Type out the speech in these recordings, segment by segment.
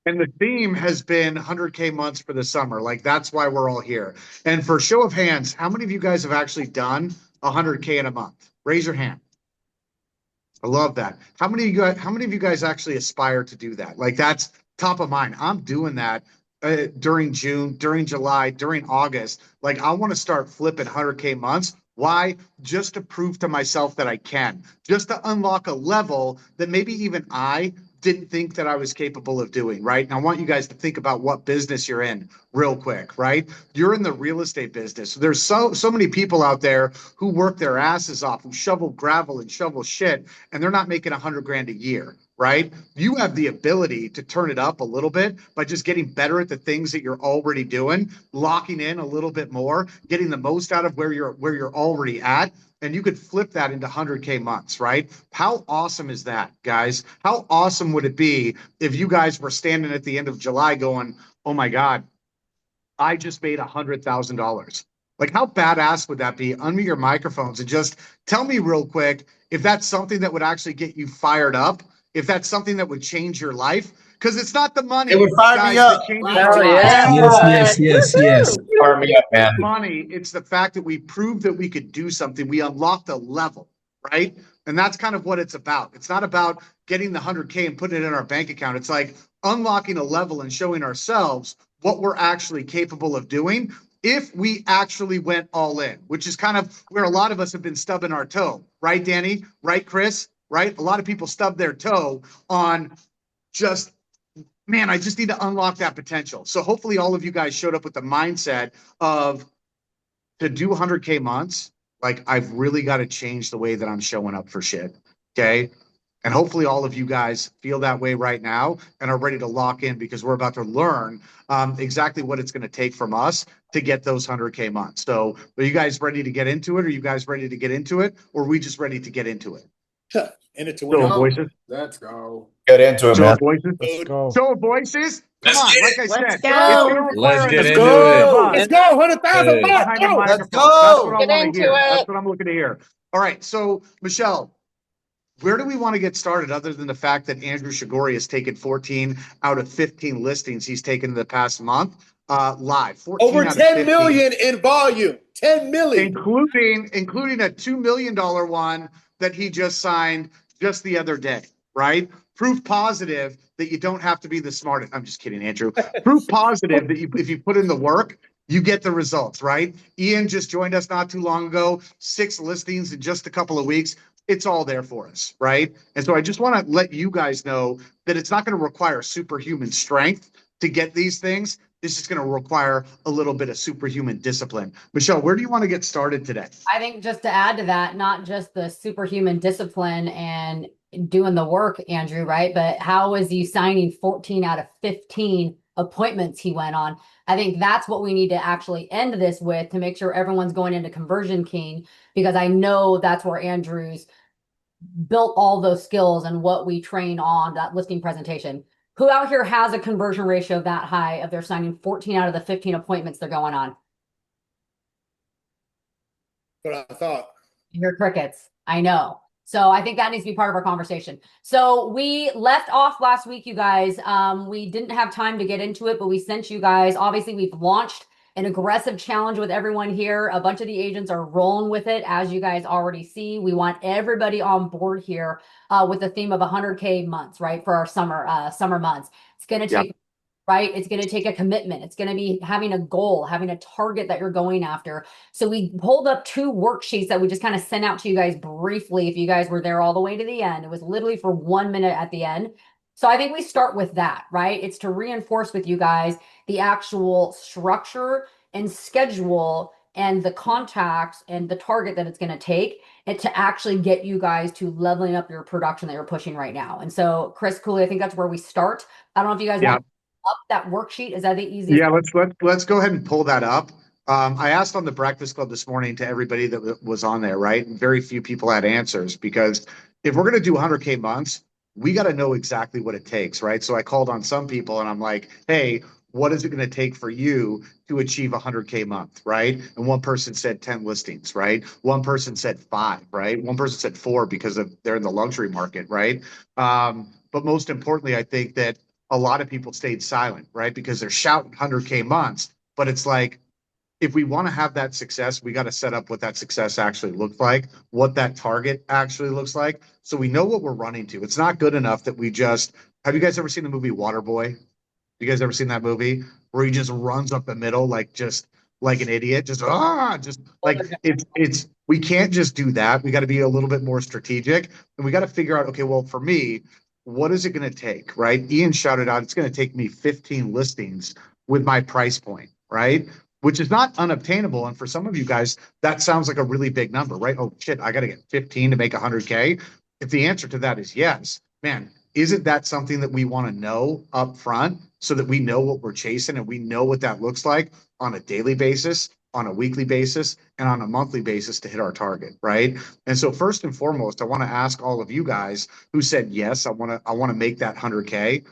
And the theme has been 100K months for the summer. Like that's why we're all here. And for show of hands, how many of you guys have actually done 100K in a month? Raise your hand. I love that. How many of you guys actually aspire to do that? Like that's top of mind. I'm doing that during June, during July, during August. Like I want to start flipping 100K months. Why? Just to prove to myself that I can, just to unlock a level that maybe even I didn't think that I was capable of doing, right? And I want you guys to think about what business you're in real quick, right? You're in the real estate business. There's so many people out there who work their asses off, who shovel gravel and shovel shit, and they're not making 100 grand a year, right? You have the ability to turn it up a little bit by just getting better at the things that you're already doing, locking in a little bit more, getting the most out of where you're already at, and you could flip that into 100K months, right? How awesome is that, guys? How awesome would it be if you guys were standing at the end of July going, "Oh my God, I just made $100,000." Like, how badass would that be? Unmute your microphones and just tell me real quick if that's something that would actually get you fired up, if that's something that would change your life. Because it's not the money, It would fire me guys, up. that changes Hell our lives. yeah. Yes. Fire me up, man. Money, it's the fact that we proved that we could do something. We unlocked a level, right? And that's kind of what it's about. It's not about getting the 100K and putting it in our bank account. It's like unlocking a level and showing ourselves what we're actually capable of doing if we actually went all in, which is kind of where a lot of us have been stubbing our toe, right, Danny? Right, Chris? Right? A lot of people stub their toe on just, man, I just need to unlock that potential. So hopefully all of you guys showed up with the mindset of to do 100K months, like I've really got to change the way that I'm showing up for shit. Okay. And hopefully all of you guys feel that way right now and are ready to lock in because we're about to learn exactly what it's going to take from us to get those 100K months. So are you guys ready to get into it? Are you guys ready to get into it? Or are we just ready to get into it? In it to Show win. of voices. Let's go. Get into it, Show man. of voices. Let's go. Show of voices. Come Let's on. get Like it. I Let's said, go. it's going to require Let's a get Let's into million of it. go. us Let's go. 100,000. Hey. behind a Go. Let's microphone. That's what go. I Get want to into hear. That's it. what I'm looking to hear. All right. So, Michelle, where do we want to get started other than the fact that Andrew Shigori has taken 14 out of 15 listings he's taken in the past month live? 14 Over out of 10 15, million in volume. 10 million. including a $2 million one that he just signed just the other day, right? Proof positive that you don't have to be the smartest. I'm just kidding, Andrew. Proof positive that if you put in the work, you get the results, right? Ian just joined us not too long ago, 6 listings in just a couple of weeks. It's all there for us, right? And so I just want to let you guys know that it's not going to require superhuman strength to get these things. This is going to require a little bit of superhuman discipline. Michelle, where do you want to get started today? I think just to add to that, not just the superhuman discipline and doing the work, Andrew, right? But how is you signing 14 out of 15 appointments he went on? I think that's what we need to actually end this with to make sure everyone's going into Conversion King, because I know that's where Andrew's built all those skills and what we train on that listing presentation. Who out here has a conversion ratio that high of they're signing 14 out of the 15 appointments they're going on? What I thought. Your crickets. I know. So I think that needs to be part of our conversation. So we left off last week, you guys. We didn't have time to get into it, but we sent you guys. Obviously, we've launched an aggressive challenge with everyone here. A bunch of the agents are rolling with it, as you guys already see. We want everybody on board here with the theme of 100K months, right, for our summer months. It's going to take right? It's going to take a commitment. It's going to be having a goal, having a target that you're going after. So we pulled up 2 worksheets that we just kind of sent out to you guys briefly. If you guys were there all the way to the end, it was literally for 1 minute at the end. So I think we start with that, right? It's to reinforce with you guys the actual structure and schedule and the contacts and the target that it's going to take and to actually get you guys to leveling up your production that you're pushing right now. And so Chris Cooley, I think that's where we start. I don't know if you guys want up that worksheet. Is that the easiest? Yeah, let's go ahead and pull that up. I asked on the Breakfast Club this morning to everybody that was on there, right? And very few people had answers because if we're going to do 100K months, we got to know exactly what it takes, right? So I called on some people and I'm like, hey, what is it going to take for you to achieve 100K month, right? And one person said 10 listings, right? One person said 5, right? One person said 4 because they're in the luxury market, right? But most importantly, I think that a lot of people stayed silent, right? Because they're shouting 100K months, but it's like, if we want to have that success, we got to set up what that success actually looks like, what that target actually looks like. So we know what we're running to. It's not good enough that we just, have you guys ever seen the movie Waterboy? You guys ever seen that movie where he just runs up the middle, like just like an idiot, just like it's we can't just do that. We got to be a little bit more strategic, and we got to figure out, okay, well, for me, what is it going to take, right? Ian shouted out, it's going to take me 15 listings with my price point, right? Which is not unobtainable. And for some of you guys, that sounds like a really big number, right? Oh shit, I got to get 15 to make 100K. If the answer to that is yes, man, isn't that something that we want to know up front so that we know what we're chasing and we know what that looks like on a daily basis, on a weekly basis, and on a monthly basis to hit our target, right? And so first and foremost, I want to ask all of you guys who said yes, I want to make that 100K.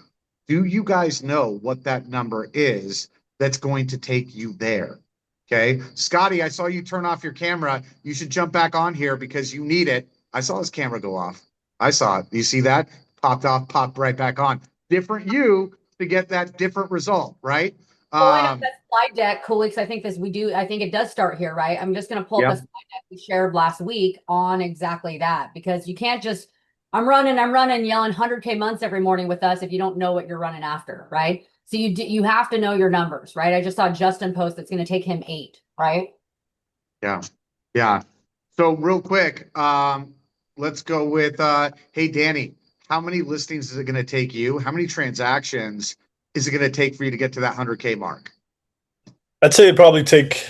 Do you guys know what that number is that's going to take you there? Okay. Scotty, I saw you turn off your camera. You should jump back on here because you need it. I saw his camera go off. I saw it. You see that? Popped off, popped right back on. Different you to get that different result, right? Pulling up that slide deck, Coolix, I think it does start here, right? I'm just going to pull up Yep. the slide deck we shared last week on exactly that, because you can't just, I'm running, yelling 100K months every morning with us if you don't know what you're running after, right? So you have to know your numbers, right? I just saw Justin post it's going to take him 8, right? Yeah. Yeah. So real quick, let's go with, hey, Danny, how many listings is it going to take you? How many transactions is it going to take for you to get to that 100K mark? I'd say it'd probably take,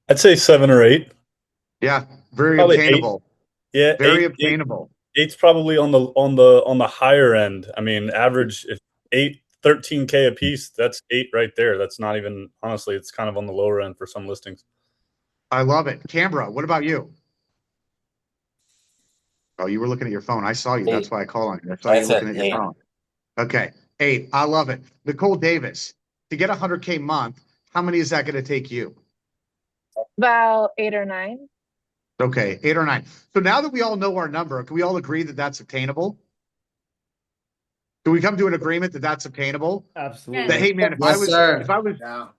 I'd say 7 or 8. Yeah. Very Probably 8. obtainable. Yeah, Very 8. obtainable. 8's probably on the higher end. I mean, average if 8, 13K a piece, that's 8 right there. That's not even, honestly, it's kind of on the lower end for some listings. I love it. Canberra, what about you? Oh, you were looking at your phone. I saw you. That's why I call on you. I saw you looking at your phone. Okay. 8. I love it. Nicole Davis, to get 100K month, how many is that going to take you? About 8 or 9. Okay. 8 or 9. So now that we all know our number, can we all agree that that's obtainable? Do we come to an agreement that that's obtainable? Absolutely. That, hey man, if Yes, sir.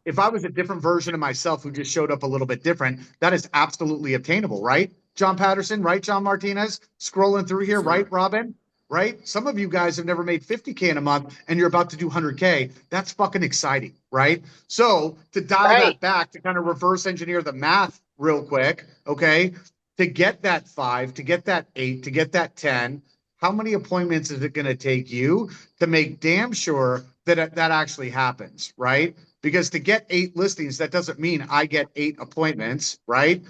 if I was a different version of myself who just showed up a little bit different, that is absolutely obtainable, right? John Patterson, right? John Martinez, scrolling through here, Sure. right? Robin, right? Some of you guys have never made 50K in a month and you're about to do 100K. That's fucking exciting, right? So to dial that back, to kind of reverse engineer the math real quick, okay? To get that 5, to get that 8, to get that 10, how many appointments is it going to take you to make damn sure that that actually happens, right? Because to get 8 listings, that doesn't mean I get 8 appointments, right?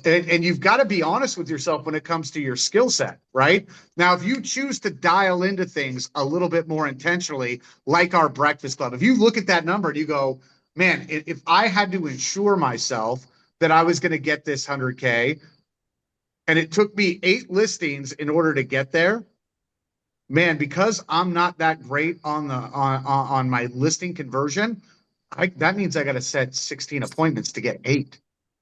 And you've got to be honest with yourself when it comes to your skill set, right? Now, if you choose to dial into things a little bit more intentionally, like our breakfast club, if you look at that number and you go, man, if I had to ensure myself that I was going to get this 100K and it took me 8 listings in order to get there, man, because I'm not that great on my listing conversion, that means I got to set 16 appointments to get 8,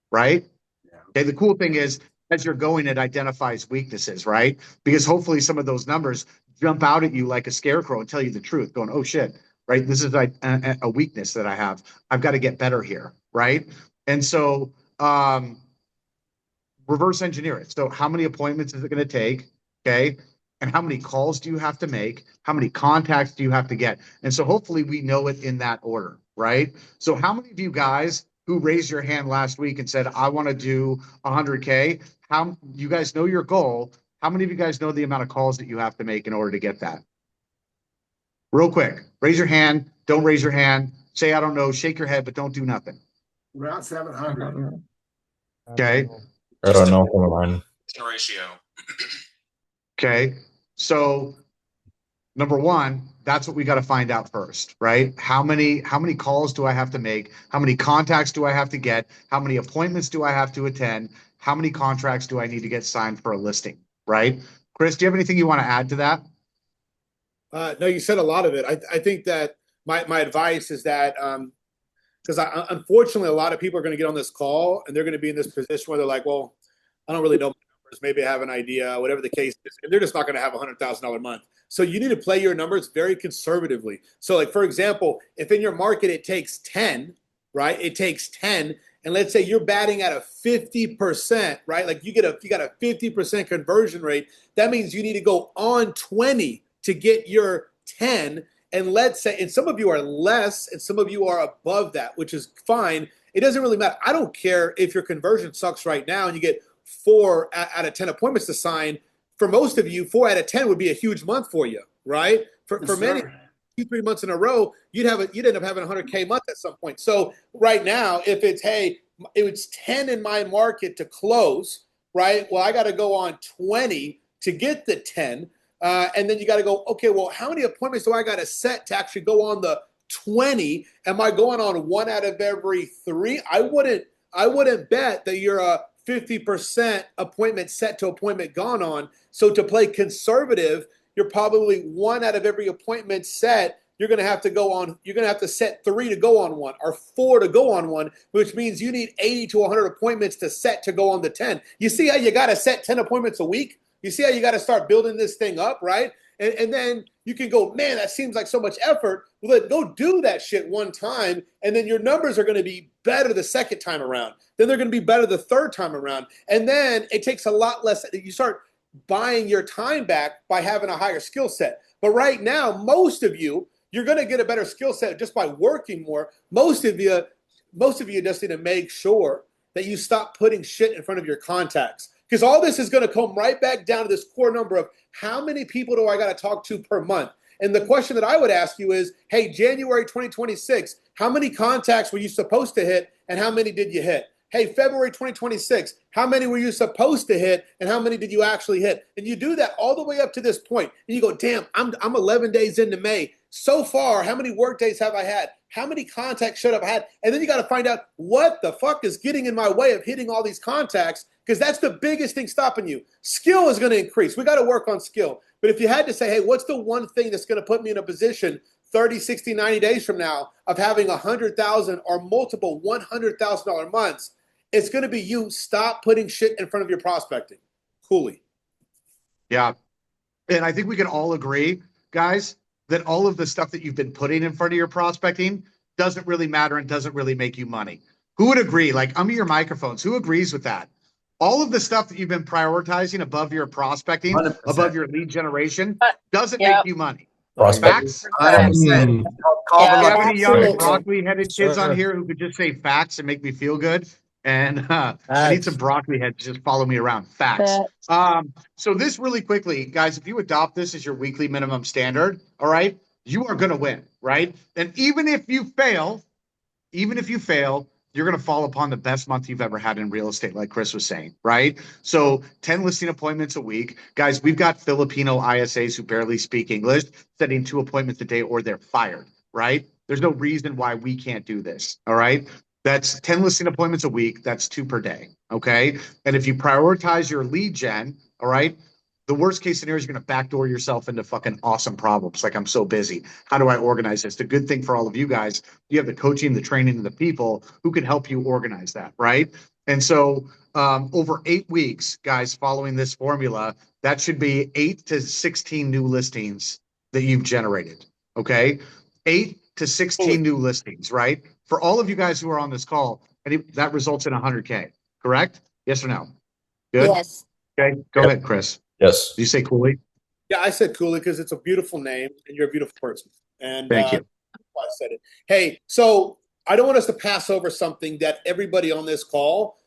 right? Yeah. Okay. The cool thing is, as you're going, it identifies weaknesses, right? Because hopefully some of those numbers jump out at you like a scarecrow and tell you the truth, going, "Oh shit, right? This is a weakness that I have. I've got to get better here, right?" And so, reverse engineer it. So, how many appointments is it going to take? Okay. And how many calls do you have to make? How many contacts do you have to get? And so hopefully we know it in that order, right? So how many of you guys who raised your hand last week and said, I want to do 100K, how you guys know your goal? How many of you guys know the amount of calls that you have to make in order to get that? Real quick, raise your hand. Don't raise your hand. Say, I don't know, shake your head, but don't do nothing. Around 700. Okay. I don't know. Come on. Ratio. Okay. So number one, that's what we got to find out first, right? How many calls do I have to make? How many contacts do I have to get? How many appointments do I have to attend? How many contracts do I need to get signed for a listing, right? Chris, do you have anything you want to add to that? No, you said a lot of it. I think that my advice is that because unfortunately a lot of people are going to get on this call and they're going to be in this position where they're like, well, I don't really know my numbers, maybe I have an idea, whatever the case is, and they're just not going to have $100,000 month. So you need to play your numbers very conservatively. So like, for example, if in your market it takes 10, right? It takes 10, and let's say you're batting at a 50%, right? Like you got a 50% conversion rate. That means you need to go on 20 to get your 10. And let's say, and some of you are less and some of you are above that, which is fine. It doesn't really matter. I don't care if your conversion sucks right now and you get 4 out of 10 appointments to sign. For most of you, 4 out of 10 would be a huge month for you, right? For many, 2-3 months in a row, you'd end up having a 100K month at some point. So right now, if it's, hey, it was 10 in my market to close, right? Well, I got to go on 20 to get the 10. And then you got to go, okay, well, how many appointments do I got to set to actually go on the 20? Am I going on 1 out of every 3? I wouldn't bet that you're a 50% appointment set to appointment gone on. So to play conservative, you're probably 1 out of every appointment set. You're going to have to go on. You're going to have to set 3 to go on 1 or 4 to go on 1, which means you need 80 to 100 appointments to set to go on the 10. You see how you got to set 10 appointments a week? You see how you got to start building this thing up, right? And then you can go, man, that seems like so much effort. Well, then go do that shit one time, and then your numbers are going to be better the second time around. Then they're going to be better the third time around. And then it takes a lot less. You start buying your time back by having a higher skill set. But right now, most of you, you're going to get a better skill set just by working more. Most of you just need to make sure that you stop putting shit in front of your contacts. Because all this is going to come right back down to this core number of how many people do I got to talk to per month? And the question that I would ask you is, hey, January 2026, how many contacts were you supposed to hit and how many did you hit? Hey, February 2026, how many were you supposed to hit and how many did you actually hit? And you do that all the way up to this point. And you go, damn, I'm 11 days into May. So far, how many work days have I had? How many contacts should I have had? And then you got to find out what the fuck is getting in my way of hitting all these contacts, because that's the biggest thing stopping you. Skill is going to increase. We got to work on skill. But if you had to say, hey, what's the one thing that's going to put me in a position 30, 60, 90 days from now of having 100,000 or multiple $100,000 months, it's going to be you stop putting shit in front of your prospecting. Coolly. Yeah. And I think we can all agree, guys, that all of the stuff that you've been putting in front of your prospecting doesn't really matter and doesn't really make you money. Who would agree? Like, unmute your microphones. Who agrees with that? All of the stuff that you've been prioritizing above your prospecting, 100%. above your lead generation, doesn't Yep. make you money. Prospect. Facts? 100%. Do Yeah, you have any young absolutely. broccoli-headed kids on Sure. here who could just say facts and make me feel good? And I need some broccoli heads to just follow me around. Facts. So this really quickly, guys, if you adopt this as your weekly minimum standard, all right, you are going to win, right? And even if you fail, you're going to fall upon the best month you've ever had in real estate, like Chris was saying, right? So 10 listing appointments a week. Guys, we've got Filipino ISAs who barely speak English, setting 2 appointments a day or they're fired, right? There's no reason why we can't do this, all right? That's 10 listing appointments a week. That's 2 per day, okay? And if you prioritize your lead gen, all right, the worst case scenario is you're going to backdoor yourself into fucking awesome problems. Like, I'm so busy. How do I organize this? The good thing for all of you guys, you have the coaching, the training, and the people who can help you organize that, right? And so over 8 weeks, guys, following this formula, that should be 8 to 16 new listings that you've generated, okay? 8 to 16 new listings, right? For all of you guys who are on this call, that results in 100K, correct? Yes or no? Good? Yes. Okay, go ahead, Chris. Yes. Did you say Cooley? Yeah, I said Cooley because it's a beautiful name and you're a beautiful person. And Thank you. that's why I said it. Hey, so I don't want us to pass over something that everybody on this call,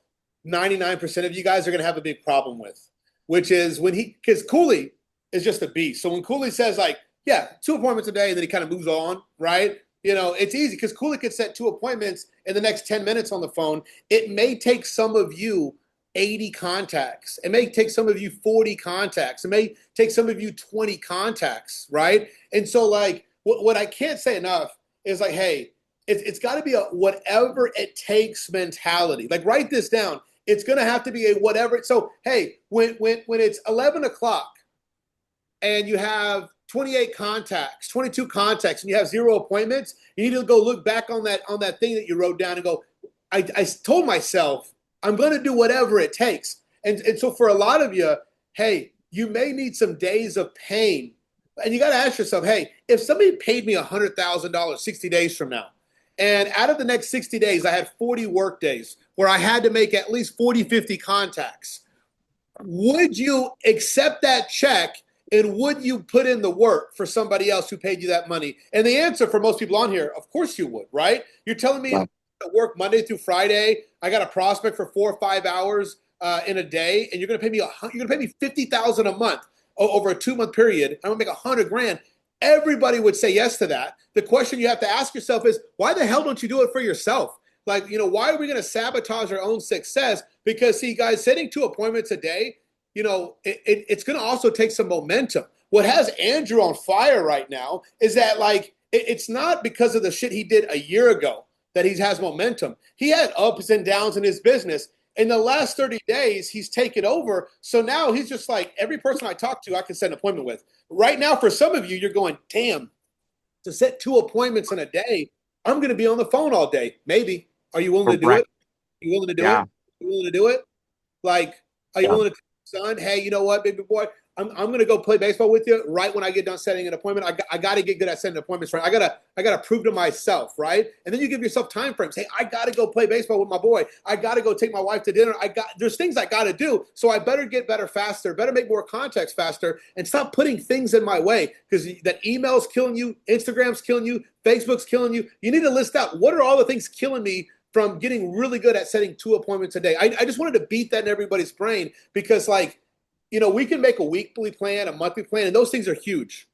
99% of you guys are going to have a big problem with, which is because Cooley is just a beast. So when Cooley says like, yeah, 2 appointments a day, and then he kind of moves on, right? You know, it's easy because Cooley could set 2 appointments in the next 10 minutes on the phone. It may take some of you 80 contacts. It may take some of you 40 contacts. It may take some of you 20 contacts, right? And so like what I can't say enough is like, hey, it's got to be a whatever it takes mentality. Like, write this down. It's going to have to be a whatever. So, hey, when it's 11 o'clock and you have 28 contacts, 22 contacts, and you have 0 appointments, you need to go look back on that thing that you wrote down and go, I told myself I'm going to do whatever it takes. And so for a lot of you, hey, you may need some days of pain. And you got to ask yourself, hey, if somebody paid me $100,000 60 days from now, and out of the next 60 days, I had 40 work days where I had to make at least 40, 50 contacts, would you accept that check and would you put in the work for somebody else who paid you that money? And the answer for most people on here, of course you would, right? You're telling me I work Monday through Friday. I got a prospect for 4 or 5 hours in a day, and you're going to pay me $50,000 a month over a 2-month period. I'm going to make $100,000. Everybody would say yes to that. The question you have to ask yourself is, why the hell don't you do it for yourself? Like, why are we going to sabotage our own success? Because, see, guys, setting 2 appointments a day, it's going to also take some momentum. What has Andrew on fire right now is that, like, it's not because of the shit he did a year ago that he has momentum. He had ups and downs in his business. In the last 30 days, he's taken over. So now he's just like, every person I talk to, I can set an appointment with. Right now, for some of you, you're going, damn, to set 2 appointments in a day, I'm going to be on the phone all day. Maybe. Are you willing to do it? Are you willing to do it? Are you willing to do it? Like, are you willing to tell your son, hey, you know what, baby boy, I'm going to go play baseball with you right when I get done setting an appointment. I got to get good at setting appointments, right? I got to prove to myself, right? And then you give yourself time frames. Hey, I got to go play baseball with my boy. I got to go take my wife to dinner. There's things I got to do. So I better get better faster, better make more contacts faster, and stop putting things in my way, because that email's killing you, Instagram's killing you, Facebook's killing you. You need to list out, what are all the things killing me from getting really good at setting 2 appointments a day? I just wanted to beat that in everybody's brain, because, like, we can make a weekly plan, a monthly plan, and those things are huge.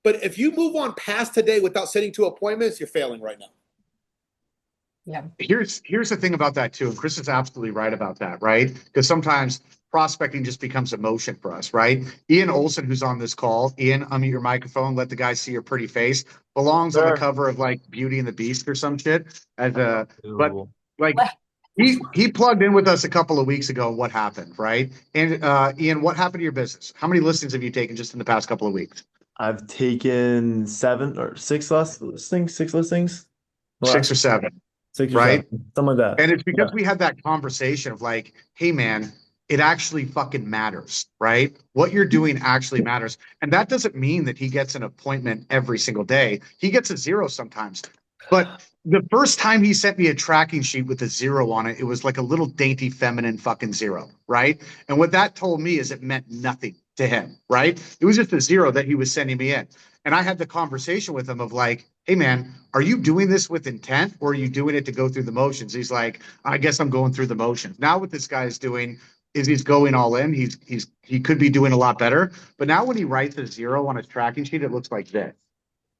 But if you move on past today without setting 2 appointments, you're failing right now. Yeah. Here's the thing about that too, and Chris is absolutely right about that, right? Because sometimes prospecting just becomes emotion for us, right? Ian Olson, who's on this call, Ian, unmute your microphone, let the guys see your pretty face. Belongs on the cover of like Beauty and the Beast or some shit. But like he plugged in with us a couple of weeks ago. What happened, right? And Ian, what happened to your business? How many listings have you taken just in the past couple of weeks? I've taken 7 or 6 listings, 6 listings. 6 or 7. 6 or right? 7, something like that. And it's because we had that conversation of like, hey man, it actually fucking matters, right? What you're doing actually matters. And that doesn't mean that he gets an appointment every single day. He gets a 0 sometimes. But the first time he sent me a tracking sheet with a 0 on it, it was like a little dainty feminine fucking 0, right? And what that told me is it meant nothing to him, right? It was just a 0 that he was sending me in. And I had the conversation with him of like, hey man, are you doing this with intent, or are you doing it to go through the motions? He's like, I guess I'm going through the motions. Now what this guy is doing is he's going all in. He could be doing a lot better. But now when he writes a 0 on his tracking sheet, it looks like this,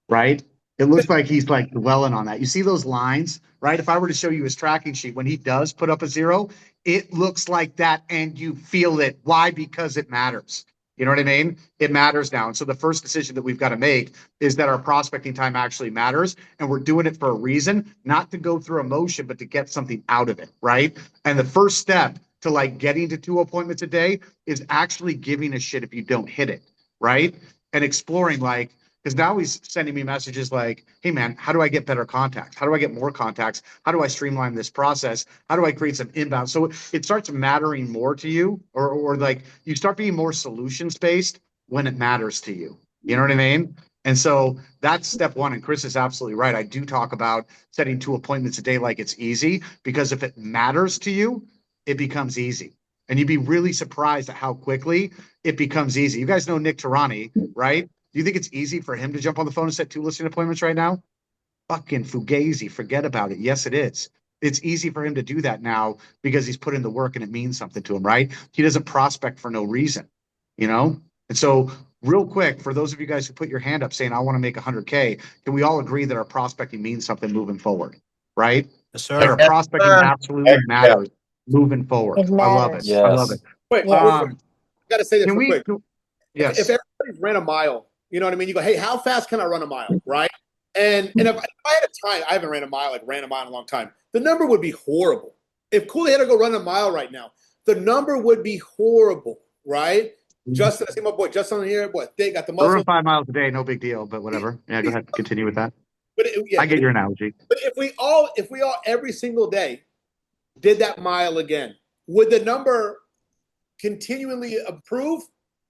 right? It looks like he's like dwelling on that. You see those lines, right? If I were to show you his tracking sheet, when he does put up a 0, it looks like that and you feel it. Why? Because it matters. You know what I mean? It matters now. And so the first decision that we've got to make is that our prospecting time actually matters, and we're doing it for a reason, not to go through emotion, but to get something out of it, right? And the first step to like getting to 2 appointments a day is actually giving a shit if you don't hit it, right? And exploring like, because now he's sending me messages like, hey man, how do I get better contacts? How do I get more contacts? How do I streamline this process? How do I create some inbound? So it starts mattering more to you, or like you start being more solutions based when it matters to you. You know what I mean? And so that's step 1. And Chris is absolutely right. I do talk about setting 2 appointments a day like it's easy, because if it matters to you, it becomes easy. And you'd be really surprised at how quickly it becomes easy. You guys know Nick Tarani, right? Do you think it's easy for him to jump on the phone and set 2 listing appointments right now? Fucking fugazi, forget about it. Yes, it is. It's easy for him to do that now because he's put in the work and it means something to him, right? He doesn't prospect for no reason, you know? And so real quick, for those of you guys who put your hand up saying, I want to make 100K, can we all agree that our prospecting means something moving forward, right? Yes, That our sir. prospecting absolutely matters moving forward. It I love it. matters. I love it. Wait, Yeah. real quick. I got to say this Can real we? quick. Yes. If everybody's ran a mile, you know what I mean? You go, hey, how fast can I run a mile, right? And if I had a time, I haven't ran a mile in a long time. The number would be horrible. If Cooley had to go run a mile right now, the number would be horrible, right? Justin, I see my boy Justin here. What, they got the We're muscle. on 5 miles a day, no big deal, but whatever. Yeah, go ahead. Continue with that. But I get your analogy. But if we all every single day did that mile again, would the number continually improve,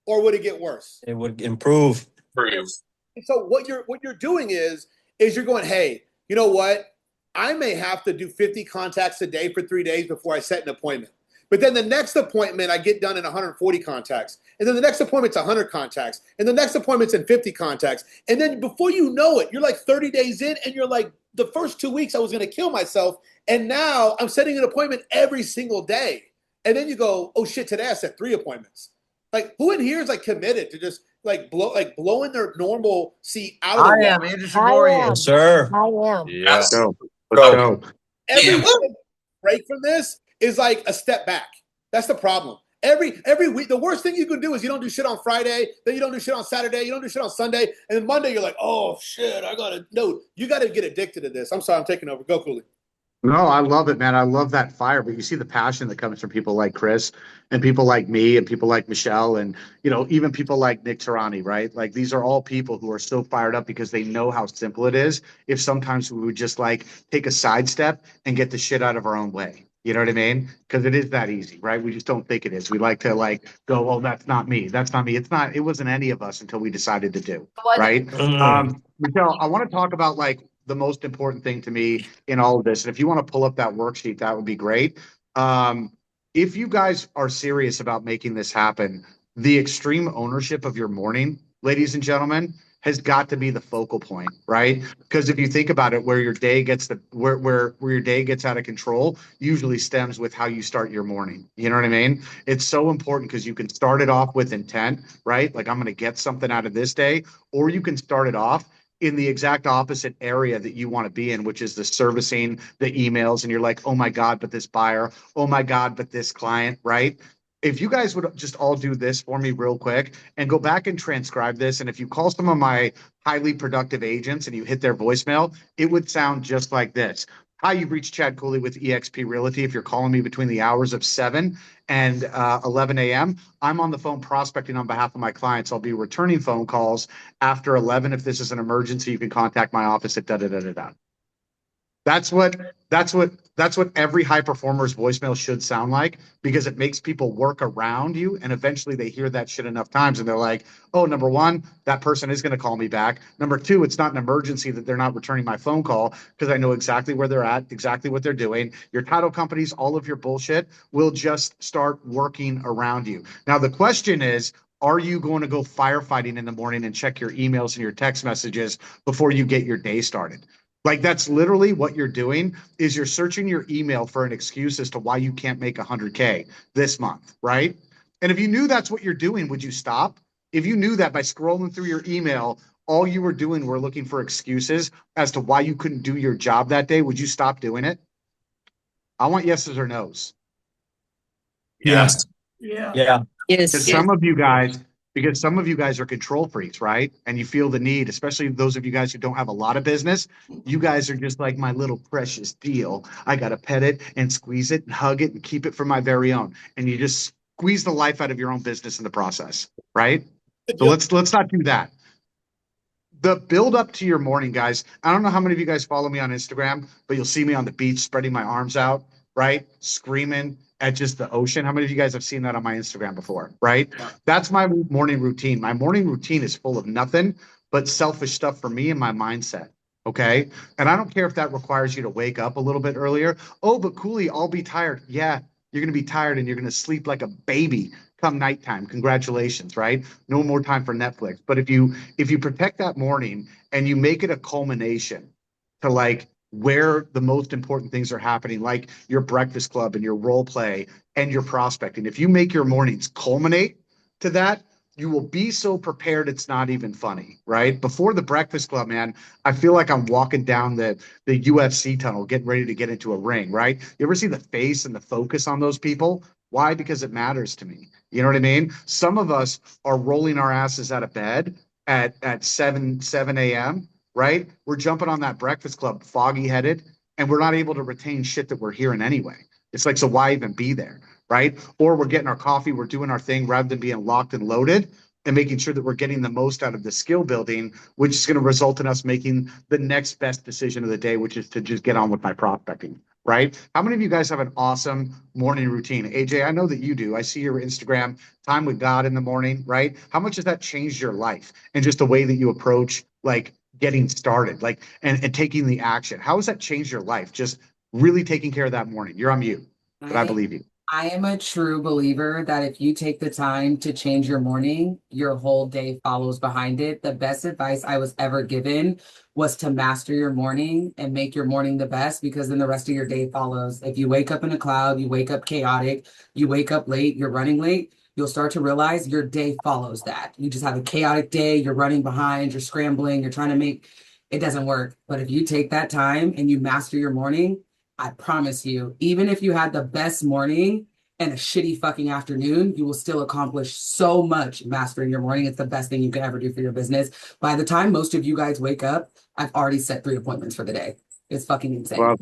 or would it get worse? It would improve. And so what you're doing is you're going, hey, you know what? I may have to do 50 contacts a day for 3 days before I set an appointment. But then the next appointment, I get done in 140 contacts. And then the next appointment's 100 contacts. And the next appointment's in 50 contacts. And then before you know it, you're like 30 days in, and you're like, the first 2 weeks I was going to kill myself. And now I'm setting an appointment every single day. And then you go, oh shit, today I set 3 appointments. Like, who in here is like committed to just blowing their normal seat out of the water? I am Andrew Shigorian. Yes, sir. I am. Yeah. Let's go. Let's go. Every break from this is like a step back. That's the problem. Every week, the worst thing you can do is you don't do shit on Friday, then you don't do shit on Saturday, you don't do shit on Sunday, and then Monday you're like, oh shit, you gotta get addicted to this. I'm sorry, I'm taking over. Go, Cooley. No, I love it, man. I love that fire. But you see the passion that comes from people like Chris and people like me and people like Michelle and, even people like Nick Tarani, right? Like these are all people who are so fired up because they know how simple it is if sometimes we would just like take a sidestep and get the shit out of our own way. You know what I mean? Because it is that easy, right? We just don't think it is. We like to go, oh, that's not me. That's not me. It wasn't any of us until we decided to do, right? Michelle, I want to talk about like the most important thing to me in all of this. And if you want to pull up that worksheet, that would be great. If you guys are serious about making this happen, the extreme ownership of your morning, ladies and gentlemen, has got to be the focal point, right? Because if you think about it, where your day gets where your day gets out of control usually stems with how you start your morning. You know what I mean? It's so important because you can start it off with intent, right? Like I'm going to get something out of this day, or you can start it off in the exact opposite area that you want to be in, which is the servicing, the emails, and you're like, oh my God, but this buyer, oh my God, but this client, right? If you guys would just all do this for me real quick and go back and transcribe this, and if you call some of my highly productive agents and you hit their voicemail, it would sound just like this. Hi, you've reached Chad Cooley with eXp Realty. If you're calling me between the hours of 7 and 11 a.m., I'm on the phone prospecting on behalf of my clients. I'll be returning phone calls after 11. If this is an emergency, you can contact my office at da-da-da-da-da. That's what every high performer's voicemail should sound like, because it makes people work around you, and eventually they hear that shit enough times and they're like, oh, number one, that person is going to call me back. Number two, it's not an emergency that they're not returning my phone call because I know exactly where they're at, exactly what they're doing. Your title companies, all of your bullshit will just start working around you. Now, the question is, are you going to go firefighting in the morning and check your emails and your text messages before you get your day started? Like that's literally what you're doing, is you're searching your email for an excuse as to why you can't make 100K this month, right? And if you knew that's what you're doing, would you stop? If you knew that by scrolling through your email, all you were doing were looking for excuses as to why you couldn't do your job that day, would you stop doing it? I want yeses or nos. Yes. Yeah. Because some of you guys are control freaks, right? And you feel the need, especially those of you guys who don't have a lot of business. You guys are just like my little precious deal. I got to pet it and squeeze it and hug it and keep it for my very own. And you just squeeze the life out of your own business in the process, right? So let's not do that. The build up to your morning, guys. I don't know how many of you guys follow me on Instagram, but you'll see me on the beach spreading my arms out, right? Screaming at just the ocean. How many of you guys have seen that on my Instagram before, right? That's my morning routine. My morning routine is full of nothing but selfish stuff for me and my mindset, okay? And I don't care if that requires you to wake up a little bit earlier. Oh, but Cooley, I'll be tired. Yeah, you're going to be tired and you're going to sleep like a baby come nighttime. Congratulations, right? No more time for Netflix. But if you protect that morning and you make it a culmination to like where the most important things are happening, like your breakfast club and your role play and your prospecting, if you make your mornings culminate to that, you will be so prepared it's not even funny, right? Before the breakfast club, man, I feel like I'm walking down the UFC tunnel getting ready to get into a ring, right? You ever see the face and the focus on those people? Why? Because it matters to me. You know what I mean? Some of us are rolling our asses out of bed at 7 a.m., right? We're jumping on that breakfast club foggy headed, and we're not able to retain shit that we're hearing anyway. It's like, so why even be there, right? Or we're getting our coffee, we're doing our thing rather than being locked and loaded and making sure that we're getting the most out of the skill building, which is going to result in us making the next best decision of the day, which is to just get on with my prospecting. right? How many of you guys have an awesome morning routine? AJ, I know that you do. I see your Instagram time with God in the morning, right? How much has that changed your life and just the way that you approach like getting started, like and taking the action? How has that changed your life? Just really taking care of that morning. You're on mute, but I believe you. I am a true believer that if you take the time to change your morning, your whole day follows behind it. The best advice I was ever given was to master your morning and make your morning the best, because then the rest of your day follows. If you wake up in a cloud, you wake up chaotic, you wake up late, you're running late, you'll start to realize your day follows that. You just have a chaotic day, you're running behind, you're scrambling, you're trying to make it doesn't work. But if you take that time and you master your morning, I promise you, even if you had the best morning and a shitty fucking afternoon, you will still accomplish so much mastering your morning. It's the best thing you could ever do for your business. By the time most of you guys wake up, I've already set 3 appointments for the day. It's fucking insane. Well,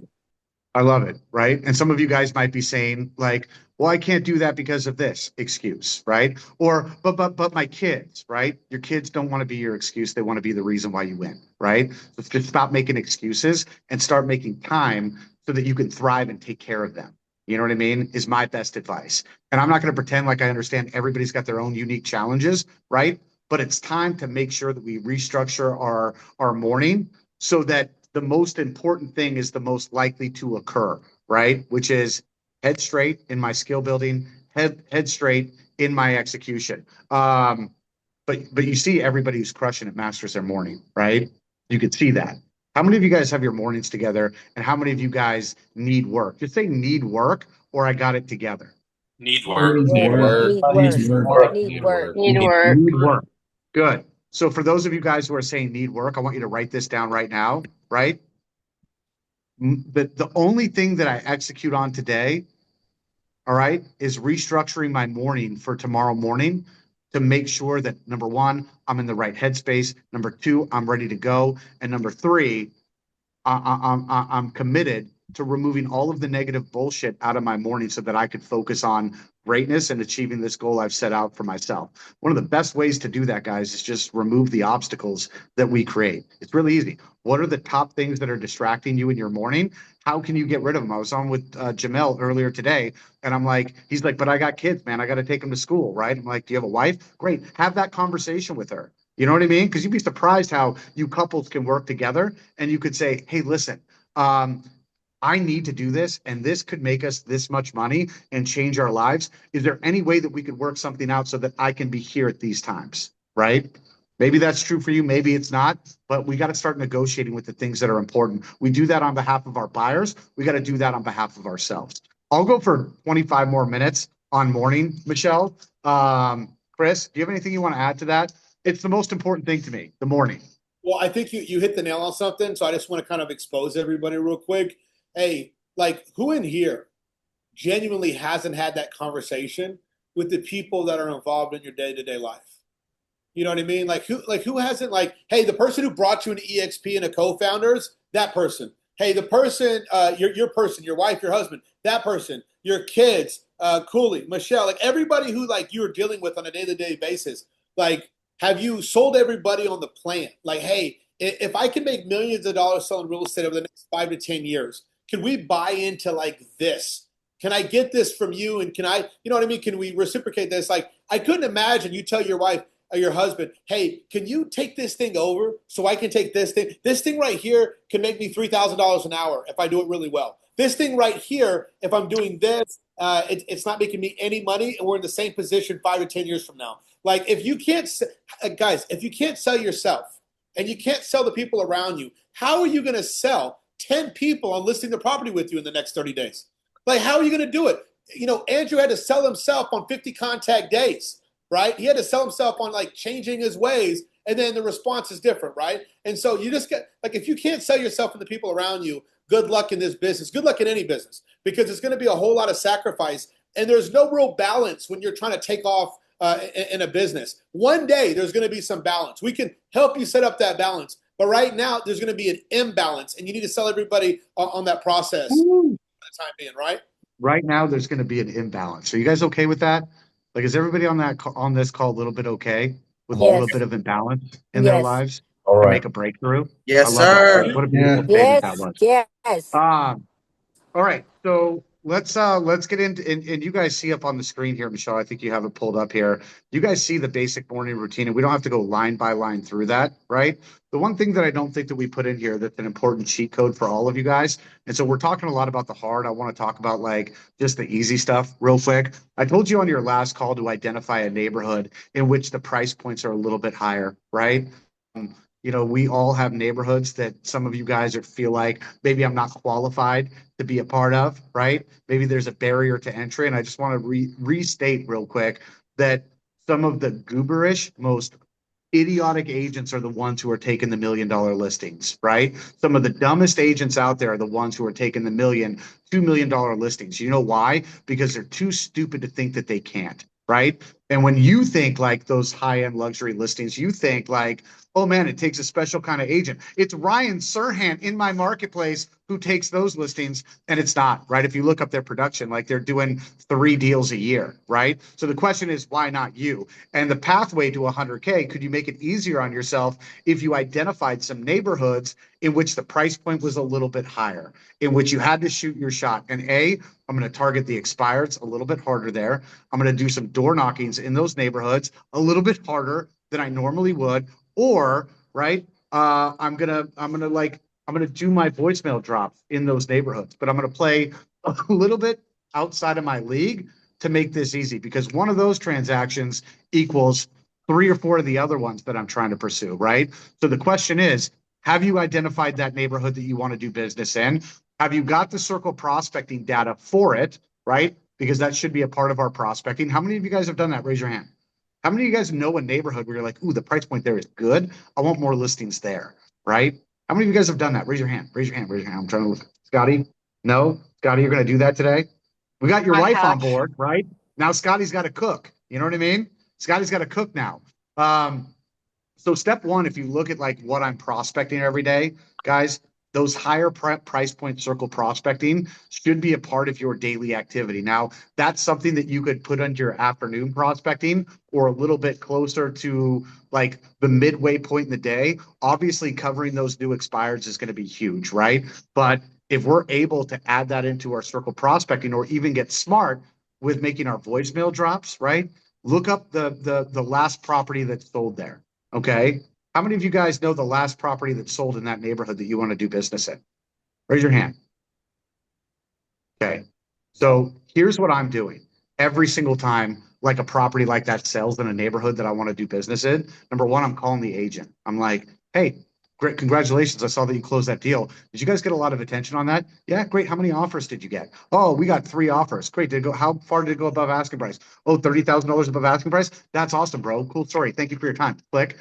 I love it, right? And some of you guys might be saying like, well, I can't do that because of this excuse, right? Or but my kids, right? Your kids don't want to be your excuse. They want to be the reason why you win, right? So just stop making excuses and start making time so that you can thrive and take care of them. You know what I mean? Is my best advice. And I'm not going to pretend like I understand everybody's got their own unique challenges, right? But it's time to make sure that we restructure our morning so that the most important thing is the most likely to occur, right? Which is head straight in my skill building, head straight in my execution. But you see everybody who's crushing it masters their morning, right? You could see that. How many of you guys have your mornings together, and how many of you guys need work? Just say need work, or I got it together. Need work. Need work. Need work. Need work. Need work. Good. So for those of you guys who are saying need work, I want you to write this down right now, right? The only thing that I execute on today, all right, is restructuring my morning for tomorrow morning to make sure that number one, I'm in the right headspace. Number two, I'm ready to go. And number three, I'm committed to removing all of the negative bullshit out of my morning so that I could focus on greatness and achieving this goal I've set out for myself. One of the best ways to do that, guys, is just remove the obstacles that we create. It's really easy. What are the top things that are distracting you in your morning? How can you get rid of them? I was on with Jamel earlier today, and I'm like, he's like, but I got kids, man. I got to take them to school, right? I'm like, do you have a wife? Great. Have that conversation with her. You know what I mean? Because you'd be surprised how you couples can work together, and you could say, hey, listen, I need to do this, and this could make us this much money and change our lives. Is there any way that we could work something out so that I can be here at these times, right? Maybe that's true for you. Maybe it's not, but we got to start negotiating with the things that are important. We do that on behalf of our buyers. We got to do that on behalf of ourselves. I'll go for 25 more minutes on morning, Michelle. Chris, do you have anything you want to add to that? It's the most important thing to me, the morning. Well, I think you hit the nail on something. So I just want to kind of expose everybody real quick. Hey, like who in here genuinely hasn't had that conversation with the people that are involved in your day-to-day life? You know what I mean? Like who hasn't, like, hey, the person who brought you an EXP and a co-founders, that person. Hey, the person, your person, your wife, your husband, that person, your kids, Cooley, Michelle, like everybody who like you're dealing with on a day-to-day basis. Like, have you sold everybody on the plan? Like, hey, if I can make millions of dollars selling real estate over the next 5 to 10 years, can we buy into like this? Can I get this from you? And can I, you know what I mean? Can we reciprocate this? Like, I couldn't imagine you tell your wife or your husband, hey, can you take this thing over so I can take this thing? This thing right here can make me $3,000 an hour if I do it really well. This thing right here, if I'm doing this, it's not making me any money, and we're in the same position 5 to 10 years from now. Like, if you can't, guys, if you can't sell yourself and you can't sell the people around you, how are you going to sell 10 people on listing the property with you in the next 30 days? Like, how are you going to do it? You know, Andrew had to sell himself on 50 contact days, right? He had to sell himself on like changing his ways, and then the response is different, right? And so you just get, like, if you can't sell yourself and the people around you, good luck in this business. Good luck in any business, because it's going to be a whole lot of sacrifice, and there's no real balance when you're trying to take off in a business. One day there's going to be some balance. We can help you set up that balance, but right now there's going to be an imbalance, and you need to sell everybody on that process for the time being, right? Right now there's going to be an imbalance. Are you guys okay with that? Like, is everybody on this call a little bit okay with a little bit of imbalance in their lives All to right. make a breakthrough? Yes, I love that. sir. What a beautiful statement that was. Yes. All right, so let's get into and you guys see up on the screen here, Michelle. I think you have it pulled up here. You guys see the basic morning routine, and we don't have to go line by line through that, right? The one thing that I don't think that we put in here that's an important cheat code for all of you guys, and so we're talking a lot about the hard. I want to talk about like just the easy stuff real quick. I told you on your last call to identify a neighborhood in which the price points are a little bit higher, right? You know, we all have neighborhoods that some of you guys are, feel like maybe I'm not qualified to be a part of, right? Maybe there's a barrier to entry. And I just want to restate real quick that some of the gooberish, most idiotic agents are the ones who are taking the $1 million listings, right? Some of the dumbest agents out there are the ones who are taking the $2 million listings. You know why? Because they're too stupid to think that they can't, right? And when you think like those high-end luxury listings, you think like, oh man, it takes a special kind of agent. It's Ryan Serhant in my marketplace who takes those listings, and it's not, right? If you look up their production, like they're doing 3 deals a year, right? So the question is, why not you? And the pathway to 100K, could you make it easier on yourself if you identified some neighborhoods in which the price point was a little bit higher, in which you had to shoot your shot? And I'm going to target the expireds a little bit harder there. I'm going to do some door knockings in those neighborhoods a little bit harder than I normally would. Or, right, I'm gonna do my voicemail drops in those neighborhoods, but I'm gonna play a little bit outside of my league to make this easy, because one of those transactions equals 3 or 4 of the other ones that I'm trying to pursue, right? So the question is, have you identified that neighborhood that you want to do business in? Have you got the circle prospecting data for it, right? Because that should be a part of our prospecting. How many of you guys have done that? Raise your hand. How many of you guys know a neighborhood where you're like, ooh, the price point there is good. I want more listings there, right? How many of you guys have done that? Raise your hand. Raise your hand. Raise your hand. I'm trying to look. Scotty? No? Scotty, you're going to do that today? We got your I wife on have. board, right? Now Scotty's got to cook. You know what I mean? Scotty's got to cook now. So step one, if you look at like what I'm prospecting every day, guys, those higher price point circle prospecting should be a part of your daily activity. Now, that's something that you could put under your afternoon prospecting or a little bit closer to like the midway point in the day. Obviously, covering those new expireds is going to be huge, right? But if we're able to add that into our circle prospecting or even get smart with making our voicemail drops, right? Look up the last property that's sold there. Okay. How many of you guys know the last property that sold in that neighborhood that you want to do business in? Raise your hand. Okay. So here's what I'm doing every single time, like a property like that sells in a neighborhood that I want to do business in. Number one, I'm calling the agent. I'm like, hey, great, congratulations. I saw that you closed that deal. Did you guys get a lot of attention on that? Yeah, great. How many offers did you get? Oh, we got 3 offers. Great. Did it go, how far did it go above asking price? Oh, $30,000 above asking price. That's awesome, bro. Cool story. Thank you for your time. Click.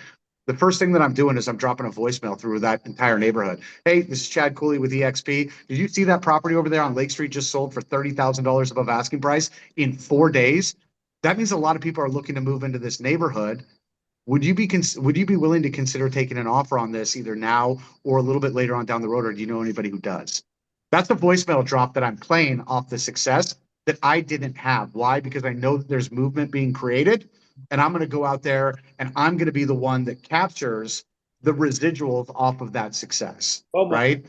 The first thing that I'm doing is I'm dropping a voicemail through that entire neighborhood. Hey, this is Chad Cooley with EXP. Did you see that property over there on Lake Street just sold for $30,000 above asking price in 4 days? That means a lot of people are looking to move into this neighborhood. Would you be willing to consider taking an offer on this either now or a little bit later on down the road, or do you know anybody who does? That's a voicemail drop that I'm playing off the success that I didn't have. Why? Because I know that there's movement being created, and I'm going to go out there and I'm going to be the one that captures the residuals off of that success, right?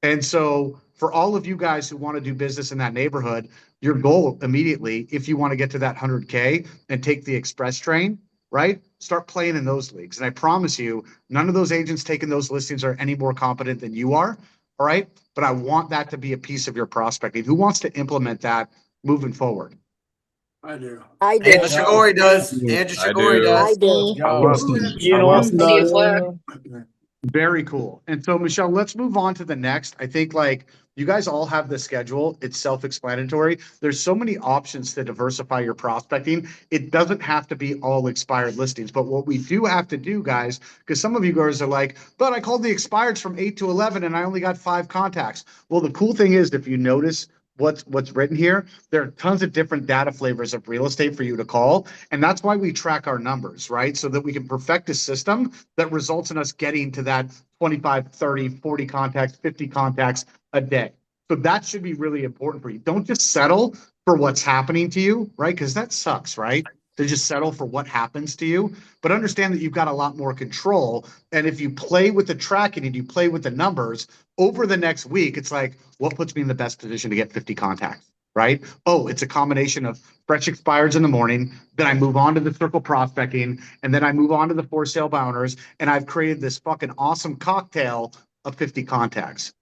And so for all of you guys who want to do business in that neighborhood, your goal immediately, if you want to get to that 100K and take the express train, right? Start playing in those leagues. And I promise you, none of those agents taking those listings are any more competent than you are. All right. But I want that to be a piece of your prospecting. Who wants to implement that moving forward? I do. I do. Andrew Shigori does. Andrew Shigori does. I do. I love it. You I know, love it. City of Work. Very cool. And so, Michelle, let's move on to the next. I think like you guys all have the schedule. It's self-explanatory. There's so many options to diversify your prospecting. It doesn't have to be all expired listings. But what we do have to do, guys, because some of you guys are like, but I called the expireds from 8 to 11 and I only got 5 contacts. Well, the cool thing is, if you notice what's written here, there are tons of different data flavors of real estate for you to call. And that's why we track our numbers, right? So that we can perfect a system that results in us getting to that 25, 30, 40 contacts, 50 contacts a day. So that should be really important for you. Don't just settle for what's happening to you, right? Because that sucks, right? to just settle for what happens to you, but understand that you've got a lot more control. And if you play with the tracking and you play with the numbers over the next week, it's like, what puts me in the best position to get 50 contacts, right? Oh, it's a combination of fresh expireds in the morning. Then I move on to the circle prospecting, and then I move on to the for sale by owners. And I've created this fucking awesome cocktail of 50 contacts.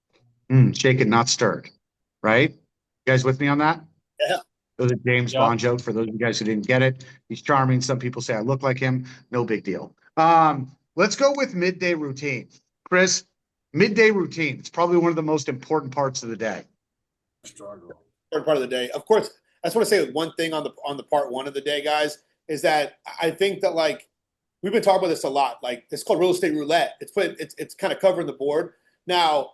Shaken, not stirred, right? You guys with me on that? Yeah. It was a James Bond joke for those of you guys who didn't get it. He's charming. Some people say I look like him. No big deal. Let's go with midday routine. Chris, midday routine. It's probably one of the most important parts of the day. Important part of the day. Of course, I just want to say one thing on the part one of the day, guys, is that I think that like we've been talking about this a lot. Like it's called real estate roulette. It's kind of covering the board. Now,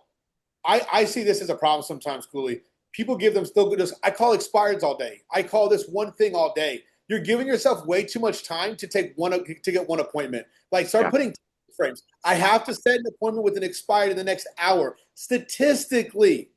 I see this as a problem sometimes, Cooley. People give them still good. I call expireds all day. I call this one thing all day. You're giving yourself way too much time to get one appointment. Like start putting frames. I have to set an appointment with an expired in the next hour. Statistically,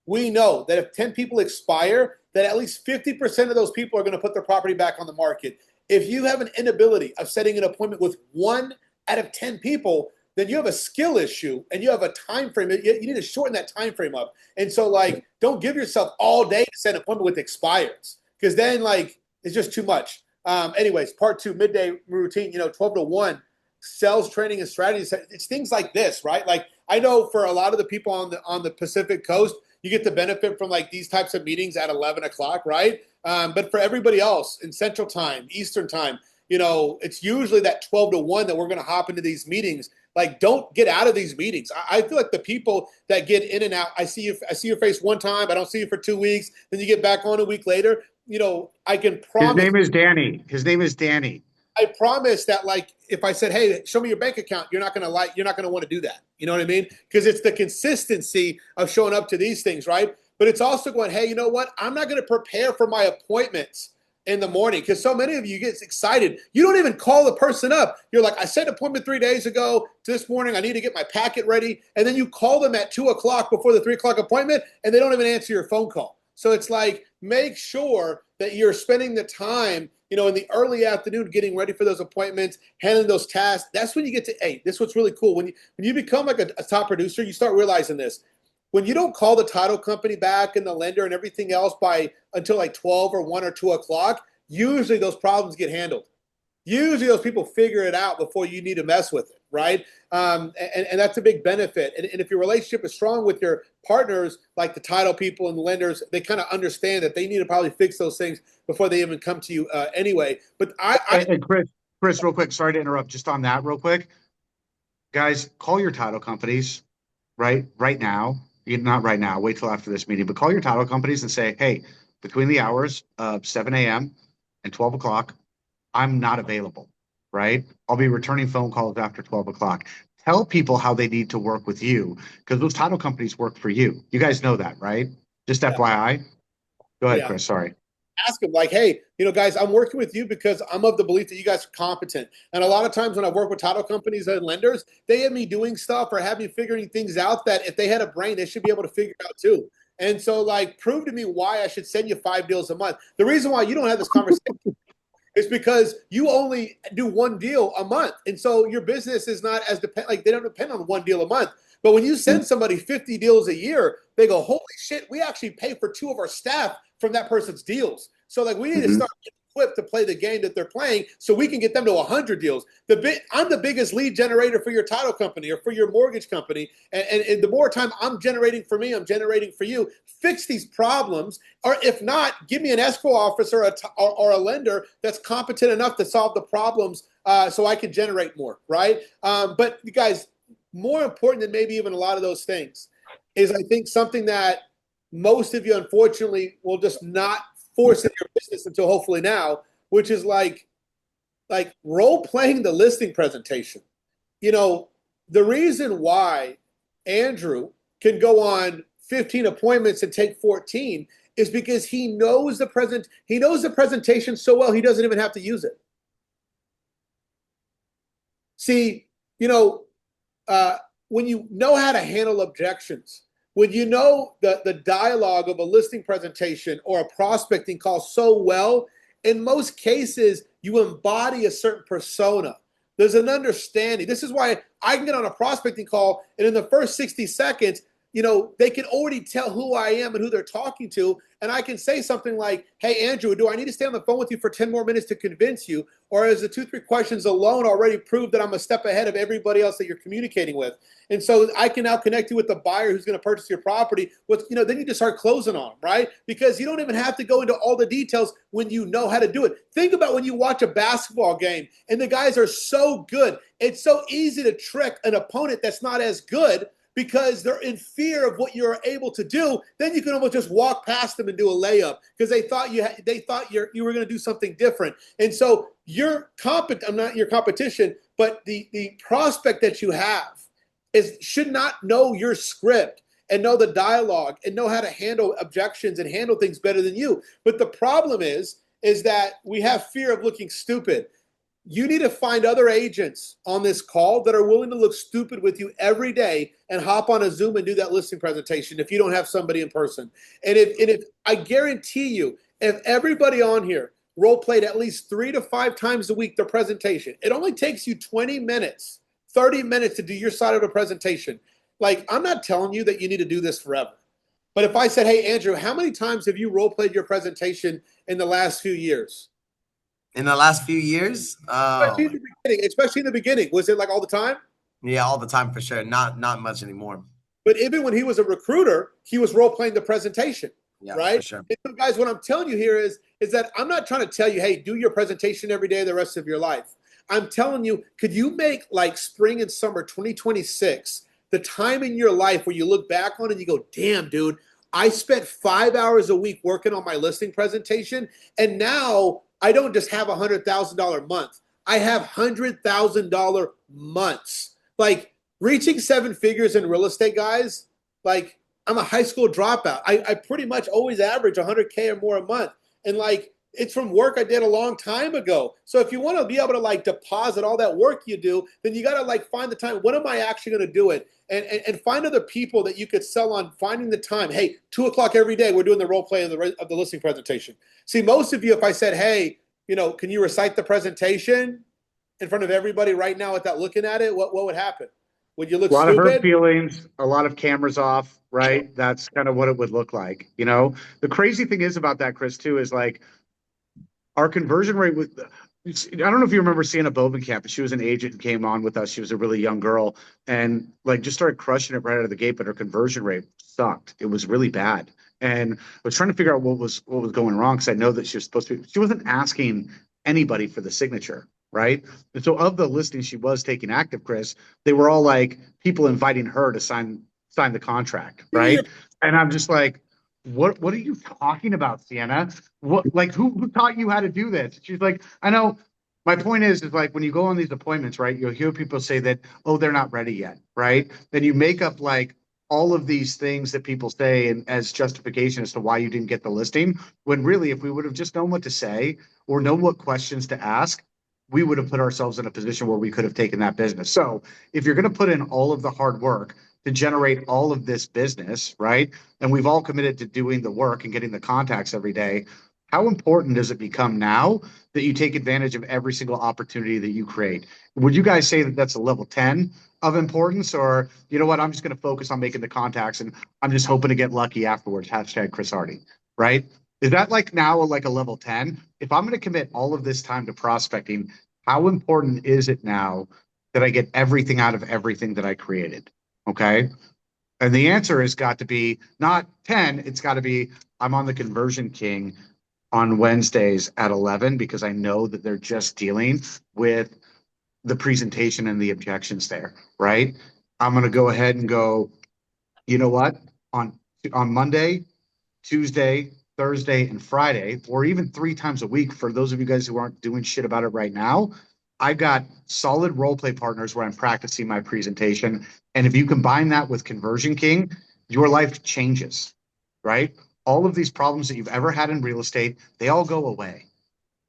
we know that if 10 people expire, that at least 50% of those people are going to put their property back on the market. If you have an inability of setting an appointment with 1 out of 10 people, then you have a skill issue and you have a time frame. You need to shorten that time frame up. And so, like, don't give yourself all day to set an appointment with expires, because then, like, it's just too much. Anyways, part two, midday routine, 12 to 1, sales training and strategies. It's things like this, right? Like, I know for a lot of the people on the Pacific Coast, you get the benefit from like these types of meetings at 11 o'clock, right? But for everybody else in Central Time, Eastern Time, it's usually that 12 to 1 that we're going to hop into these meetings. Like, don't get out of these meetings. I feel like the people that get in and out, I see your face one time, I don't see you for 2 weeks, then you get back on a week later. I can promise. His name is Danny. I promise that, like, if I said, "Hey, show me your bank account," you're not going to want to do that. You know what I mean? Because it's the consistency of showing up to these things, right? But it's also going, "Hey, you know what? I'm not going to prepare for my appointments in the morning," because so many of you get excited. You don't even call the person up. You're like, "I set an appointment 3 days ago. This morning, I need to get my packet ready," and then you call them at 2 o'clock before the 3 o'clock appointment, and they don't even answer your phone call. So it's like, make sure that you're spending the time, in the early afternoon, getting ready for those appointments, handling those tasks. That's when you get to, hey, this is what's really cool. When you become like a top producer, you start realizing this. When you don't call the title company back and the lender and everything else until like 12 or 1 or 2 o'clock, usually those problems get handled. Usually those people figure it out before you need to mess with it, right? And that's a big benefit. And if your relationship is strong with your partners, like the title people and the lenders, they kind of understand that they need to probably fix those things before they even come to you anyway. But Chris, real quick, sorry to interrupt. Just on that real quick. Guys, call your title companies right now. Not right now, wait till after this meeting, but call your title companies and say, "Hey, between the hours of 7 a.m. and 12 o'clock, I'm not available," right? I'll be returning phone calls after 12 o'clock. Tell people how they need to work with you, because those title companies work for you. You guys know that, right? Just FYI. Go ahead, Chris. Sorry. Ask them like, "Hey, guys, I'm working with you because I'm of the belief that you guys are competent." And a lot of times when I work with title companies and lenders, they have me doing stuff or have me figuring things out that if they had a brain, they should be able to figure out too. And so, like, prove to me why I should send you 5 deals a month. The reason why you don't have this conversation is because you only do 1 deal a month. And so your business is not as they don't depend on 1 deal a month. But when you send somebody 50 deals a year, they go, "Holy shit, we actually pay for 2 of our staff from that person's deals." So, like, we need to start getting equipped to play the game that they're playing so we can get them to 100 deals. I'm the biggest lead generator for your title company or for your mortgage company. And the more time I'm generating for me, I'm generating for you. Fix these problems. Or if not, give me an escrow officer or a lender that's competent enough to solve the problems so I can generate more, right? But you guys, more important than maybe even a lot of those things is, I think, something that most of you, unfortunately, will just not force in your business until hopefully now, which is like role playing the listing presentation. The reason why Andrew can go on 15 appointments and take 14 is because he knows the presentation so well he doesn't even have to use it. See, when you know how to handle objections, when you know the dialogue of a listing presentation or a prospecting call so well, In most cases, you embody a certain persona. There's an understanding. This is why I can get on a prospecting call, and in the first 60 seconds, they can already tell who I am and who they're talking to. And I can say something like, hey, Andrew, do I need to stay on the phone with you for 10 more minutes to convince you? Or is the 2-3 questions alone already prove that I'm a step ahead of everybody else that you're communicating with? And so I can now connect you with the buyer who's going to purchase your property with, then you just start closing on them, right? Because you don't even have to go into all the details when you know how to do it. Think about when you watch a basketball game and the guys are so good. It's so easy to trick an opponent that's not as good because they're in fear of what you're able to do. Then you can almost just walk past them and do a layup because they thought you were going to do something different. And so I'm not your competition, but the prospect that you have should not know your script and know the dialogue and know how to handle objections and handle things better than you. But the problem is that we have fear of looking stupid. You need to find other agents on this call that are willing to look stupid with you every day and hop on a Zoom and do that listing presentation if you don't have somebody in person. And if I guarantee you, if everybody on here role played at least 3 to 5 times a week their presentation, it only takes you 20 minutes, 30 minutes to do your side of the presentation. Like, I'm not telling you that you need to do this forever. But if I said, hey, Andrew, how many times have you role played your presentation in the last few years? In the last few years, especially in the beginning, was it like all the time? Yeah, all the time for sure. Not much anymore. But even when he was a recruiter, he was role playing the presentation, right? For sure. And so guys, what I'm telling you here is that I'm not trying to tell you, hey, do your presentation every day the rest of your life. I'm telling you, could you make like spring and summer 2026 the time in your life where you look back on it and you go, damn, dude, I spent 5 hours a week working on my listing presentation, and now I don't just have $100,000 month. I have $100,000 months. Like, reaching 7 figures in real estate, guys, like, I'm a high school dropout. I pretty much always average 100K or more a month. And like, it's from work I did a long time ago. So if you want to be able to like deposit all that work you do, then you got to like find the time. When am I actually going to do it? And find other people that you could sell on, finding the time. Hey, 2:00 every day, we're doing the role play of the listing presentation. See, most of you, if I said, hey, can you recite the presentation in front of everybody right now without looking at it? What would happen? Would you look stupid? A lot of hurt stupid? feelings, a lot of cameras off, right? That's kind of what it would look like. The crazy thing is about that, Chris, too, is like our conversion rate with, I don't know if you remember seeing a Bowman camp, but she was an agent and came on with us. She was a really young girl and like just started crushing it right out of the gate, but her conversion rate sucked. It was really bad. And I was trying to figure out what was going wrong, because I know that she wasn't asking anybody for the signature, right? And so of the listings she was taking active, Chris, they were all like people inviting her to sign the contract, right? And I'm just like, what are you talking about, Sienna? Who taught you how to do this? She's like, I know. My point is like when you go on these appointments, right, you'll hear people say that, oh, they're not ready yet, right? Then you make up like all of these things that people say and as justification as to why you didn't get the listing, when really, if we would have just known what to say or known what questions to ask, we would have put ourselves in a position where we could have taken that business. So if you're going to put in all of the hard work to generate all of this business, right, and we've all committed to doing the work and getting the contacts every day, how important does it become now that you take advantage of every single opportunity that you create? Would you guys say that that's a level 10 of importance, or you know what, I'm just going to focus on making the contacts and I'm just hoping to get lucky afterwards, hashtag Chris Hardy, right? Is that like now like a level 10? If I'm going to commit all of this time to prospecting, how important is it now that I get everything out of everything that I created? Okay. And the answer has got to be not 10. It's got to be, I'm on the Conversion King on Wednesdays at 11, because I know that they're just dealing with the presentation and the objections there, right? I'm going to go ahead and go, you know what, on Monday, Tuesday, Thursday, and Friday, or even 3 times a week for those of you guys who aren't doing shit about it right now, I've got solid role play partners where I'm practicing my presentation. And if you combine that with Conversion King, your life changes, right? All of these problems that you've ever had in real estate, they all go away.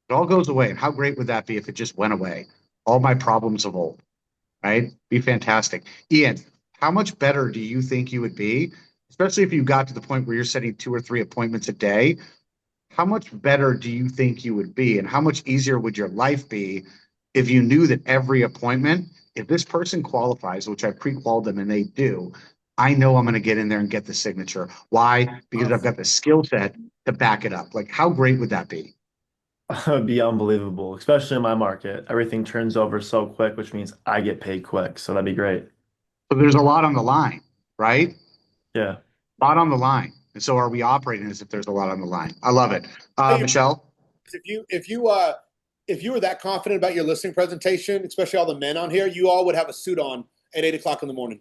It all goes away. And how great would that be if it just went away? All my problems of old, right? Be fantastic. Ian, how much better do you think you would be, especially if you got to the point where you're setting 2 or 3 appointments a day? how much better do you think you would be? And how much easier would your life be if you knew that every appointment, if this person qualifies, which I pre-qualified them and they do, I know I'm going to get in there and get the signature. Why? Because I've got the skill set to back it up. Like, how great would that be? It would be unbelievable, especially in my market. Everything turns over so quick, which means I get paid quick. So that'd be great. So there's a lot on the line, right? Yeah. A lot on the line. And so are we operating as if there's a lot on the line? I love it. Michelle? If you were that confident about your listing presentation, especially all the men on here, you all would have a suit on at 8 o'clock in the morning,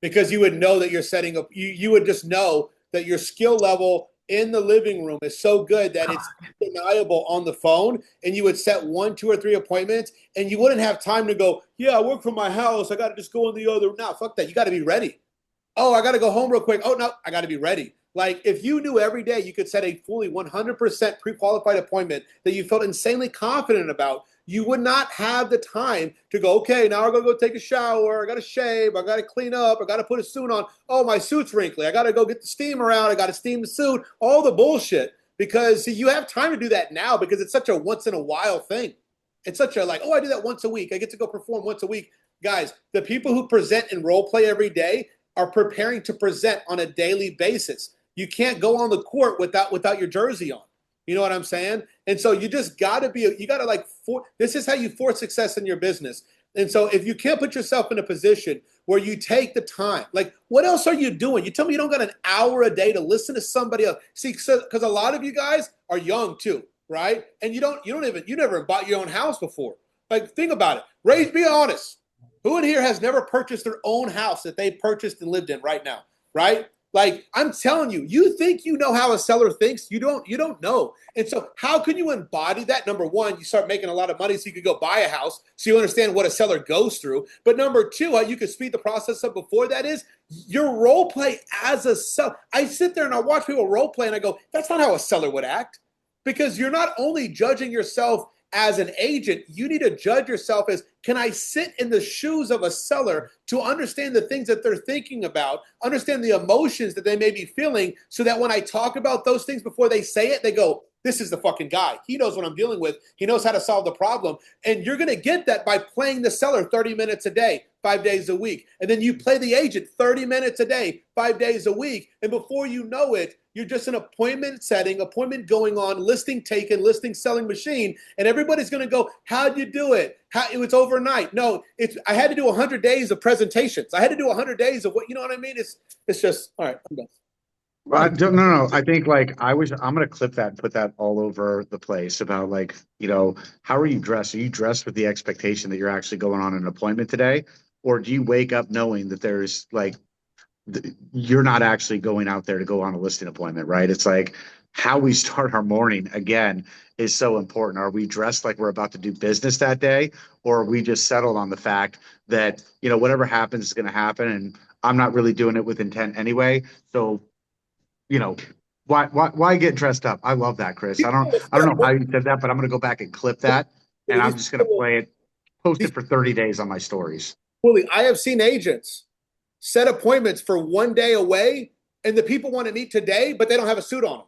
because you would know that you're setting up. You would just know that your skill level in the living room is so good that it's undeniable on the phone, and you would set 1, 2, or 3 appointments, and you wouldn't have time to go, yeah, I work from my house, I got to just go in the other. No, fuck that. You got to be ready. Oh, I got to go home real quick. Oh, no, I got to be ready. Like, if you knew every day you could set a fully 100% pre-qualified appointment that you felt insanely confident about, you would not have the time to go, okay, now I'm going to go take a shower. I got to shave. I got to clean up. I got to put a suit on. Oh, my suit's wrinkly. I got to go get the steamer out. I got to steam the suit. All the bullshit. Because see, you have time to do that now because it's such a once in a while thing. It's such a like, oh, I do that once a week. I get to go perform once a week. Guys, the people who present and role play every day are preparing to present on a daily basis. You can't go on the court without your jersey on. You know what I'm saying? And so you just got to this is how you force success in your business. And so if you can't put yourself in a position where you take the time, like, what else are you doing? You tell me you don't got an hour a day to listen to somebody else. See, because a lot of you guys are young too, right? And you never bought your own house before. Like, think about it. Ray, be honest. Who in here has never purchased their own house that they purchased and lived in right now, right? Like, I'm telling you, you think you know how a seller thinks. You don't know. And so how can you embody that? Number one, you start making a lot of money so you could go buy a house so you understand what a seller goes through. But number two, how you can speed the process up before that is your role play as a seller. I sit there and I watch people role play and I go, that's not how a seller would act. Because you're not only judging yourself as an agent, you need to judge yourself as, can I sit in the shoes of a seller to understand the things that they're thinking about, understand the emotions that they may be feeling, so that when I talk about those things before they say it, they go, this is the fucking guy. He knows what I'm dealing with. He knows how to solve the problem. And you're going to get that by playing the seller 30 minutes a day, 5 days a week. And then you play the agent 30 minutes a day, 5 days a week. And before you know it, you're just an appointment setting, appointment going on, listing taken, listing selling machine. And everybody's going to go, how'd you do it? It was overnight. No, I had to do 100 days of presentations. I had to do 100 days of what, you know what I mean? It's just, all right, I'm done. No. I think I'm going to clip that and put that all over the place about how are you dressed? Are you dressed with the expectation that you're actually going on an appointment today? Or do you wake up knowing that there's you're not actually going out there to go on a listing appointment, right? It's like how we start our morning again is so important. Are we dressed like we're about to do business that day? Or are we just settled on the fact that, whatever happens is going to happen and I'm not really doing it with intent anyway. So, why get dressed up? I love that, Chris. I don't know how you said that, but I'm going to go back and clip that and I'm just going to play it, post it for 30 days on my stories. Willie, I have seen agents set appointments for 1 day away, and the people want to meet today, but they don't have a suit on them.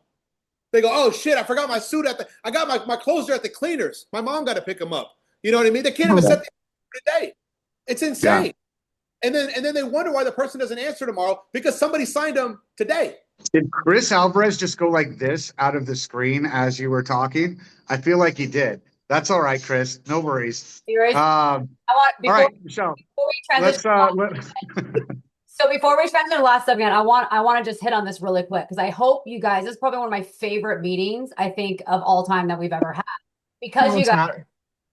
They go, oh shit, I forgot my suit I got my clothes are at the cleaners. My mom got to pick them up. You know what I mean? They can't even set the today. It's insane. Yeah. And then they wonder why the person doesn't answer tomorrow because somebody signed them today. Did Chris Alvarez just go like this out of the screen as you were talking? I feel like he did. That's all right, Chris. No worries. All right, Michelle. So before we transition to the last segment, I want to just hit on this really quick because I hope you guys, this is probably one of my favorite meetings, I think, of all time that we've ever had. Because you guys,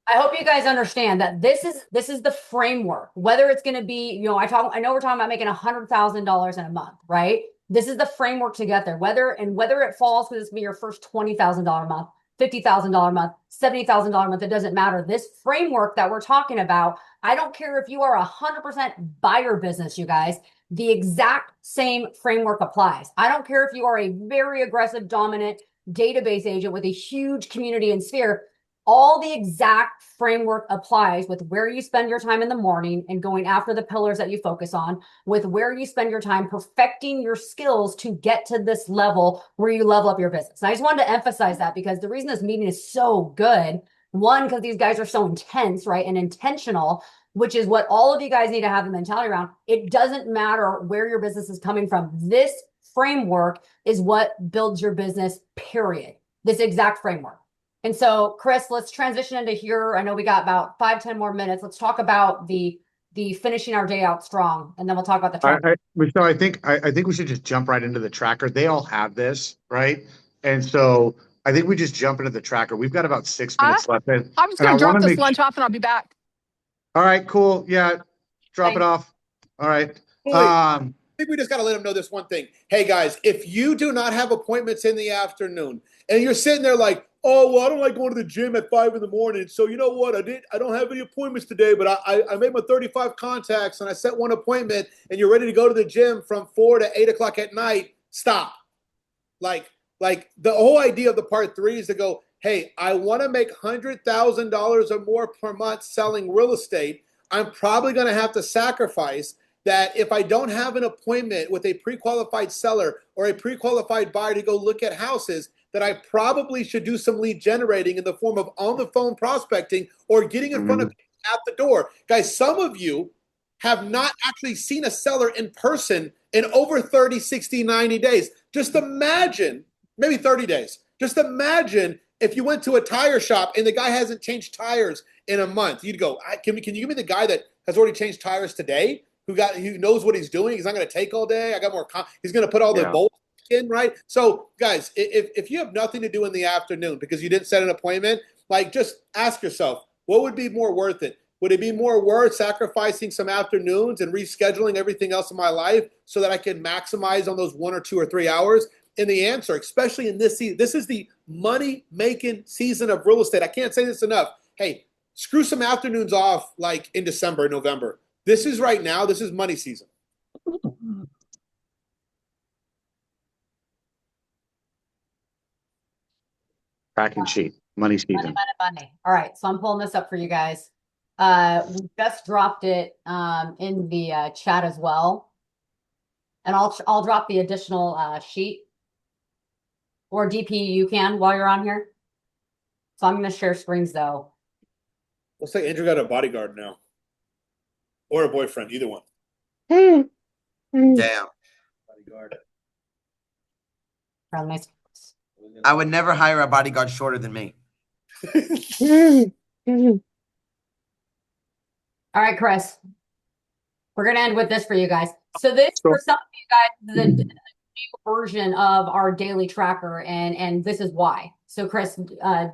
I hope you guys understand that this is the framework, whether it's going to be, I know we're talking about making $100,000 in a month, right? This is the framework to get there, whether it falls because it's going to be your first $20,000 a month, $50,000 a month, $70,000 a month, it doesn't matter. This framework that we're talking about, I don't care if you are 100% buyer business, you guys, the exact same framework applies. I don't care if you are a very aggressive, dominant database agent with a huge community and sphere. All the exact framework applies with where you spend your time in the morning and going after the pillars that you focus on, with where you spend your time perfecting your skills to get to this level where you level up your business. And I just wanted to emphasize that because the reason this meeting is so good, one, because these guys are so intense, right? And intentional, which is what all of you guys need to have the mentality around. It doesn't matter where your business is coming from. This framework is what builds your business, period. This exact framework. And so, Chris, let's transition into here. I know we got about 5-10 more minutes. Let's talk about the finishing our day out strong, and then we'll talk about the tracker. So I think we should just jump right into the tracker. They all have this, right? And so I think we just jump into the tracker. We've got about 6 minutes left. I'm just going to drop this lunch off and I'll be back. All right, cool. Yeah, drop it off. All right. I think we just got to let them know this one thing. Hey, guys, if you do not have appointments in the afternoon and you're sitting there like, oh, well, I don't like going to the gym at 5 in the morning. So you know what? I don't have any appointments today, but I made my 35 contacts and I set one appointment and you're ready to go to the gym from 4 to 8 o'clock at night. Stop. Like the whole idea of the part 3 is to go, hey, I want to make $100,000 or more per month selling real estate. I'm probably going to have to sacrifice that if I don't have an appointment with a pre-qualified seller or a pre-qualified buyer to go look at houses, that I probably should do some lead generating in the form of on-the-phone prospecting or getting in front of people at the door. Guys, some of you have not actually seen a seller in person in over 30, 60, 90 days. Just imagine, maybe 30 days. Just imagine if you went to a tire shop and the guy hasn't changed tires in a month. You'd go, can you give me the guy that has already changed tires today? Who knows what he's doing? He's not going to take all day. I got more. He's going to put all the bolts in, right? So, guys, if you have nothing to do in the afternoon because you didn't set an appointment, like just ask yourself, what would be more worth it? Would it be more worth sacrificing some afternoons and rescheduling everything else in my life so that I can maximize on those 1 or 2 or 3 hours? And the answer, especially in this season, this is the money-making season of real estate. I can't say this enough. Hey, screw some afternoons off like in December, November. This is right now. This is money season. Tracking sheet, money season. Money. All right, so I'm pulling this up for you guys. We just dropped it in the chat as well, and I'll drop the additional sheet, or DP you can while you're on here. So I'm going to share screens though. Looks like Andrew got a bodyguard now. Or a boyfriend, either one. Damn. Bodyguard. Nice. I would never hire a bodyguard shorter than me. All right, Chris. We're going to end with this for you guys. So this, for some of you guys, the new version of our daily tracker, and this is why. So, Chris,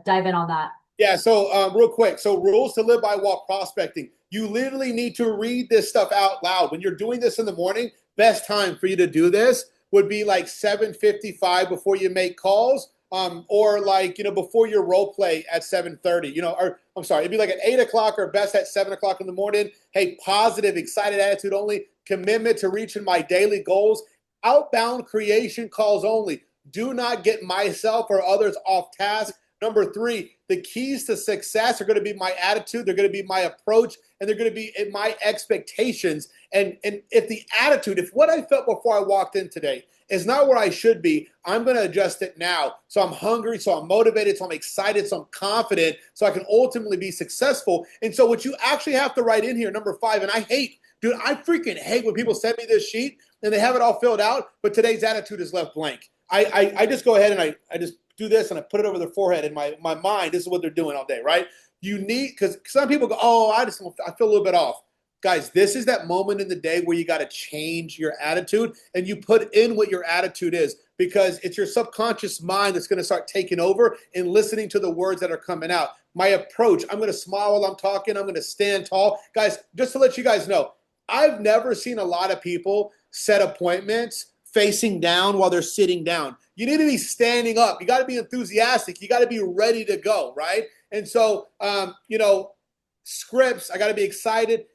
dive in on that. Yeah, so real quick. So rules to live by while prospecting. You literally need to read this stuff out loud. When you're doing this in the morning, best time for you to do this would be like 7:55 before you make calls, or like, before your role play at 7:30, or I'm sorry, it'd be like at 8 o'clock or best at 7 o'clock in the morning. Hey, positive, excited attitude only, commitment to reaching my daily goals, outbound creation calls only. Do not get myself or others off task. Number 3, the keys to success are going to be my attitude. They're going to be my approach, and they're going to be my expectations. And if the attitude, if what I felt before I walked in today is not where I should be, I'm going to adjust it now. So I'm hungry, so I'm motivated, so I'm excited, so I'm confident, so I can ultimately be successful. And so what you actually have to write in here, number 5, and I freaking hate when people send me this sheet and they have it all filled out, but today's attitude is left blank. I just go ahead and I just do this and I put it over their forehead in my mind. This is what they're doing all day, right? You need, because some people go, oh, I feel a little bit off. Guys, this is that moment in the day where you got to change your attitude, and you put in what your attitude is, because it's your subconscious mind that's going to start taking over and listening to the words that are coming out. My approach, I'm going to smile while I'm talking. I'm going to stand tall. Guys, just to let you guys know, I've never seen a lot of people set appointments facing down while they're sitting down. You need to be standing up. You got to be enthusiastic. You got to be ready to go, right? And so, scripts, I got to be excited.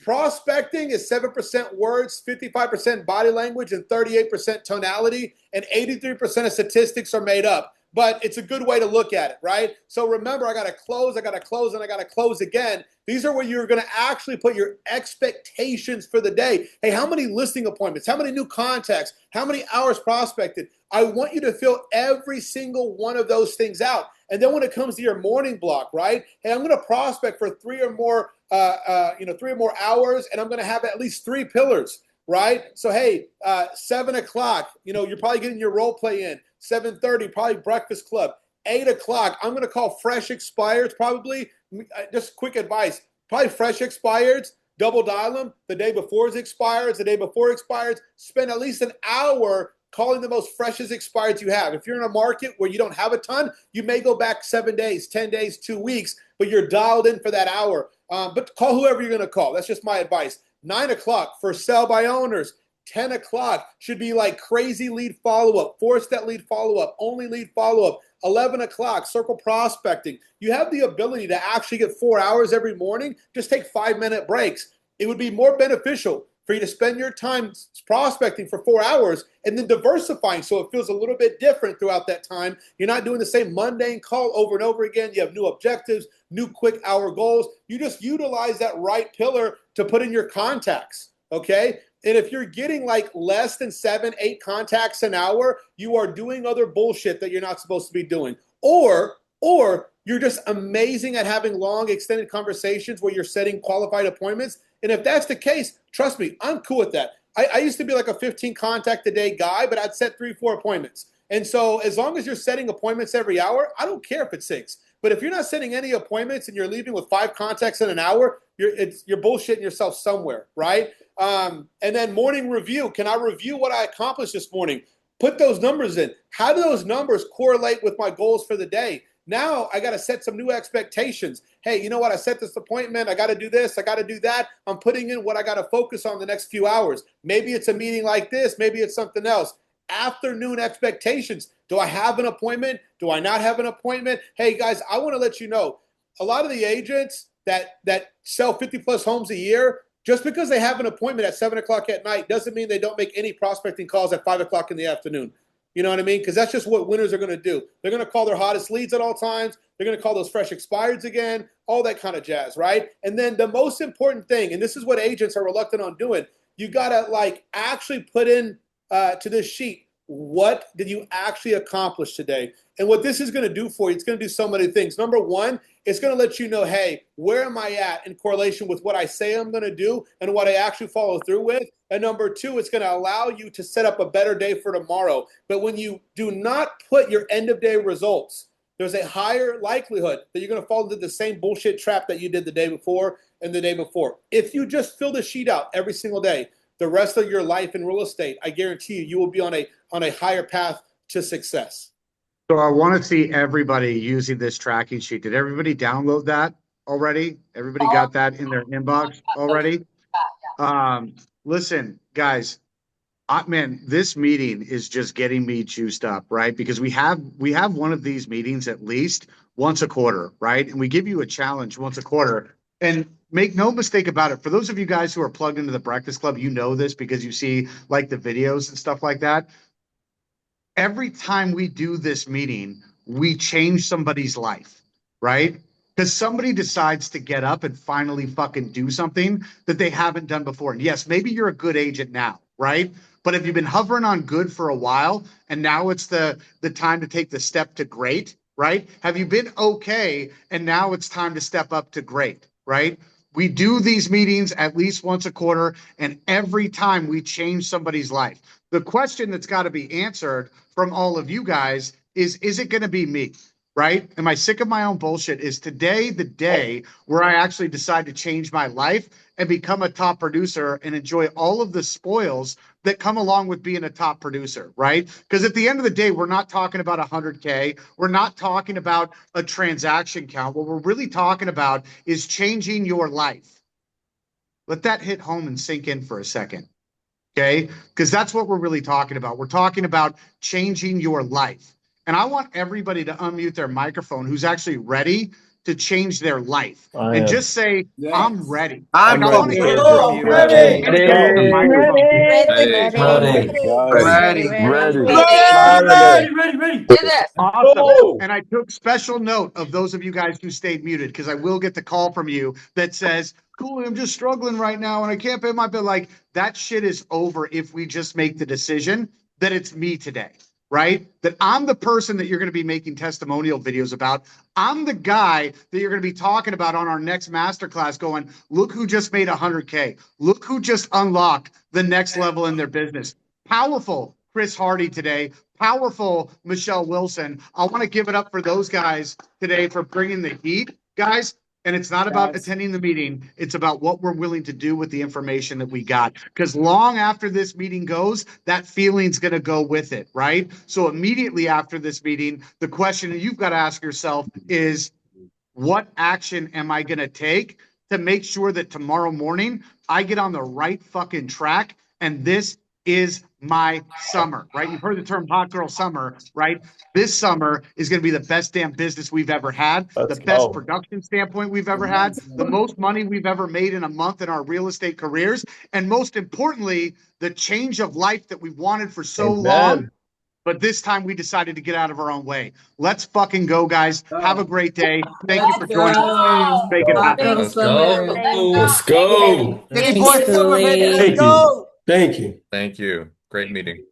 Prospecting is 7% words, 55% body language, and 38% tonality, and 83% of statistics are made up. but it's a good way to look at it, right? So remember, I got to close, and I got to close again. These are where you're going to actually put your expectations for the day. Hey, how many listing appointments? How many new contacts? How many hours prospected? I want you to fill every single one of those things out. And then when it comes to your morning block, right? Hey, I'm going to prospect for 3 or more hours, and I'm going to have at least 3 pillars, right? So, hey, 7 o'clock, you're probably getting your role play in. 7:30, probably breakfast club. 8 o'clock, I'm going to call fresh expireds, probably. Just quick advice, probably fresh expireds, double dial them the day before it expires, the day before it expires. Spend at least an hour calling the most freshest expireds you have. If you're in a market where you don't have a ton, you may go back 7 days, 10 days, 2 weeks, but you're dialed in for that hour. But call whoever you're going to call. That's just my advice. 9 o'clock for sell by owners. 10 o'clock should be like crazy lead follow-up, 4-step lead follow-up, only lead follow-up. 11 o'clock, circle prospecting. You have the ability to actually get 4 hours every morning. Just take 5-minute breaks. It would be more beneficial for you to spend your time prospecting for 4 hours and then diversifying so it feels a little bit different throughout that time. You're not doing the same mundane call over and over again. You have new objectives, new quick hour goals. You just utilize that right pillar to put in your contacts, okay? And if you're getting like less than 7, 8 contacts an hour, you are doing other bullshit that you're not supposed to be doing. Or you're just amazing at having long, extended conversations where you're setting qualified appointments. And if that's the case, trust me, I'm cool with that. I used to be like a 15 contact a day guy, but I'd set 3, 4 appointments. And so as long as you're setting appointments every hour, I don't care if it's 6. But if you're not setting any appointments and you're leaving with 5 contacts in an hour, you're bullshitting yourself somewhere, right? And then morning review. Can I review what I accomplished this morning? Put those numbers in. How do those numbers correlate with my goals for the day? Now I got to set some new expectations. Hey, you know what? I set this appointment. I got to do this. I got to do that. I'm putting in what I got to focus on the next few hours. Maybe it's a meeting like this. Maybe it's something else. Afternoon expectations. Do I have an appointment? Do I not have an appointment? Hey, guys, I want to let you know, a lot of the agents that sell 50 plus homes a year, just because they have an appointment at 7 o'clock at night doesn't mean they don't make any prospecting calls at 5 o'clock in the afternoon. You know what I mean? Because that's just what winners are going to do. They're going to call their hottest leads at all times. They're going to call those fresh expireds again, all that kind of jazz, right? And then the most important thing, and this is what agents are reluctant on doing, you got to like actually put in to this sheet, what did you actually accomplish today? And what this is going to do for you, it's going to do so many things. Number one, it's going to let you know, hey, where am I at in correlation with what I say I'm going to do and what I actually follow through with? And number two, it's going to allow you to set up a better day for tomorrow. But when you do not put your end of day results, there's a higher likelihood that you're going to fall into the same bullshit trap that you did the day before and the day before. If you just fill the sheet out every single day, the rest of your life in real estate, I guarantee you will be on a higher path to success. So I want to see everybody using this tracking sheet. Did everybody download that already? Everybody got that in their inbox already? Listen, guys, man, this meeting is just getting me juiced up, right? Because we have one of these meetings at least once a quarter, right? And we give you a challenge once a quarter. And make no mistake about it. For those of you guys who are plugged into the Breakfast Club, you know this because you see like the videos and stuff like that. Every time we do this meeting, we change somebody's life, right? Because somebody decides to get up and finally fucking do something that they haven't done before. And yes, maybe you're a good agent now, right? But if you've been hovering on good for a while and now it's the time to take the step to great, right? Have you been okay and now it's time to step up to great, right? We do these meetings at least once a quarter, and every time we change somebody's life. The question that's got to be answered from all of you guys is it going to be me, right? Am I sick of my own bullshit? Is today the day where I actually decide to change my life and become a top producer and enjoy all of the spoils that come along with being a top producer, right? Because at the end of the day, we're not talking about 100K. We're not talking about a transaction count. What we're really talking about is changing your life. Let that hit home and sink in for a second, okay? Because that's what we're really talking about. We're talking about changing your life. And I want everybody to unmute their microphone who's actually ready to change their life. I And am. just say, Yes. I'm ready. I'm Like, I want to ready. hear Oh, from you. ready. And get it to the microphone. Ready. Ready. Do this. Awesome. And I took special note of those of you guys who stayed muted because I will get the call from you that says, cool, I'm just struggling right now and I can't pay my bill. Like, that shit is over if we just make the decision that it's me today, right? That I'm the person that you're going to be making testimonial videos about. I'm the guy that you're going to be talking about on our next masterclass going, look who just made 100K. Look who just unlocked the next level in their business. Powerful Chris Hardy today. Powerful Michelle Wilson. I want to give it up for those guys today for bringing the heat, guys. And it's not about attending the meeting. It's about what we're willing to do with the information that we got. Because long after this meeting goes, that feeling's going to go with it, right? So immediately after this meeting, the question you've got to ask yourself is, what action am I going to take to make sure that tomorrow morning I get on the right fucking track? And this is my summer, right? You've heard the term hot girl summer, right? This summer is going to be the best damn business we've ever had, Let's the best go. production standpoint we've ever had, the most money we've ever made in a month in our real estate careers, and most importantly, the change of life that we wanted for so long. But this time we decided to get out of our own way. Let's fucking go, guys. Have a great day. Thank you for joining us. Make it happen. Let's go. Let's go. Take it for a summer, baby. Let's go. Thank you. Great meeting.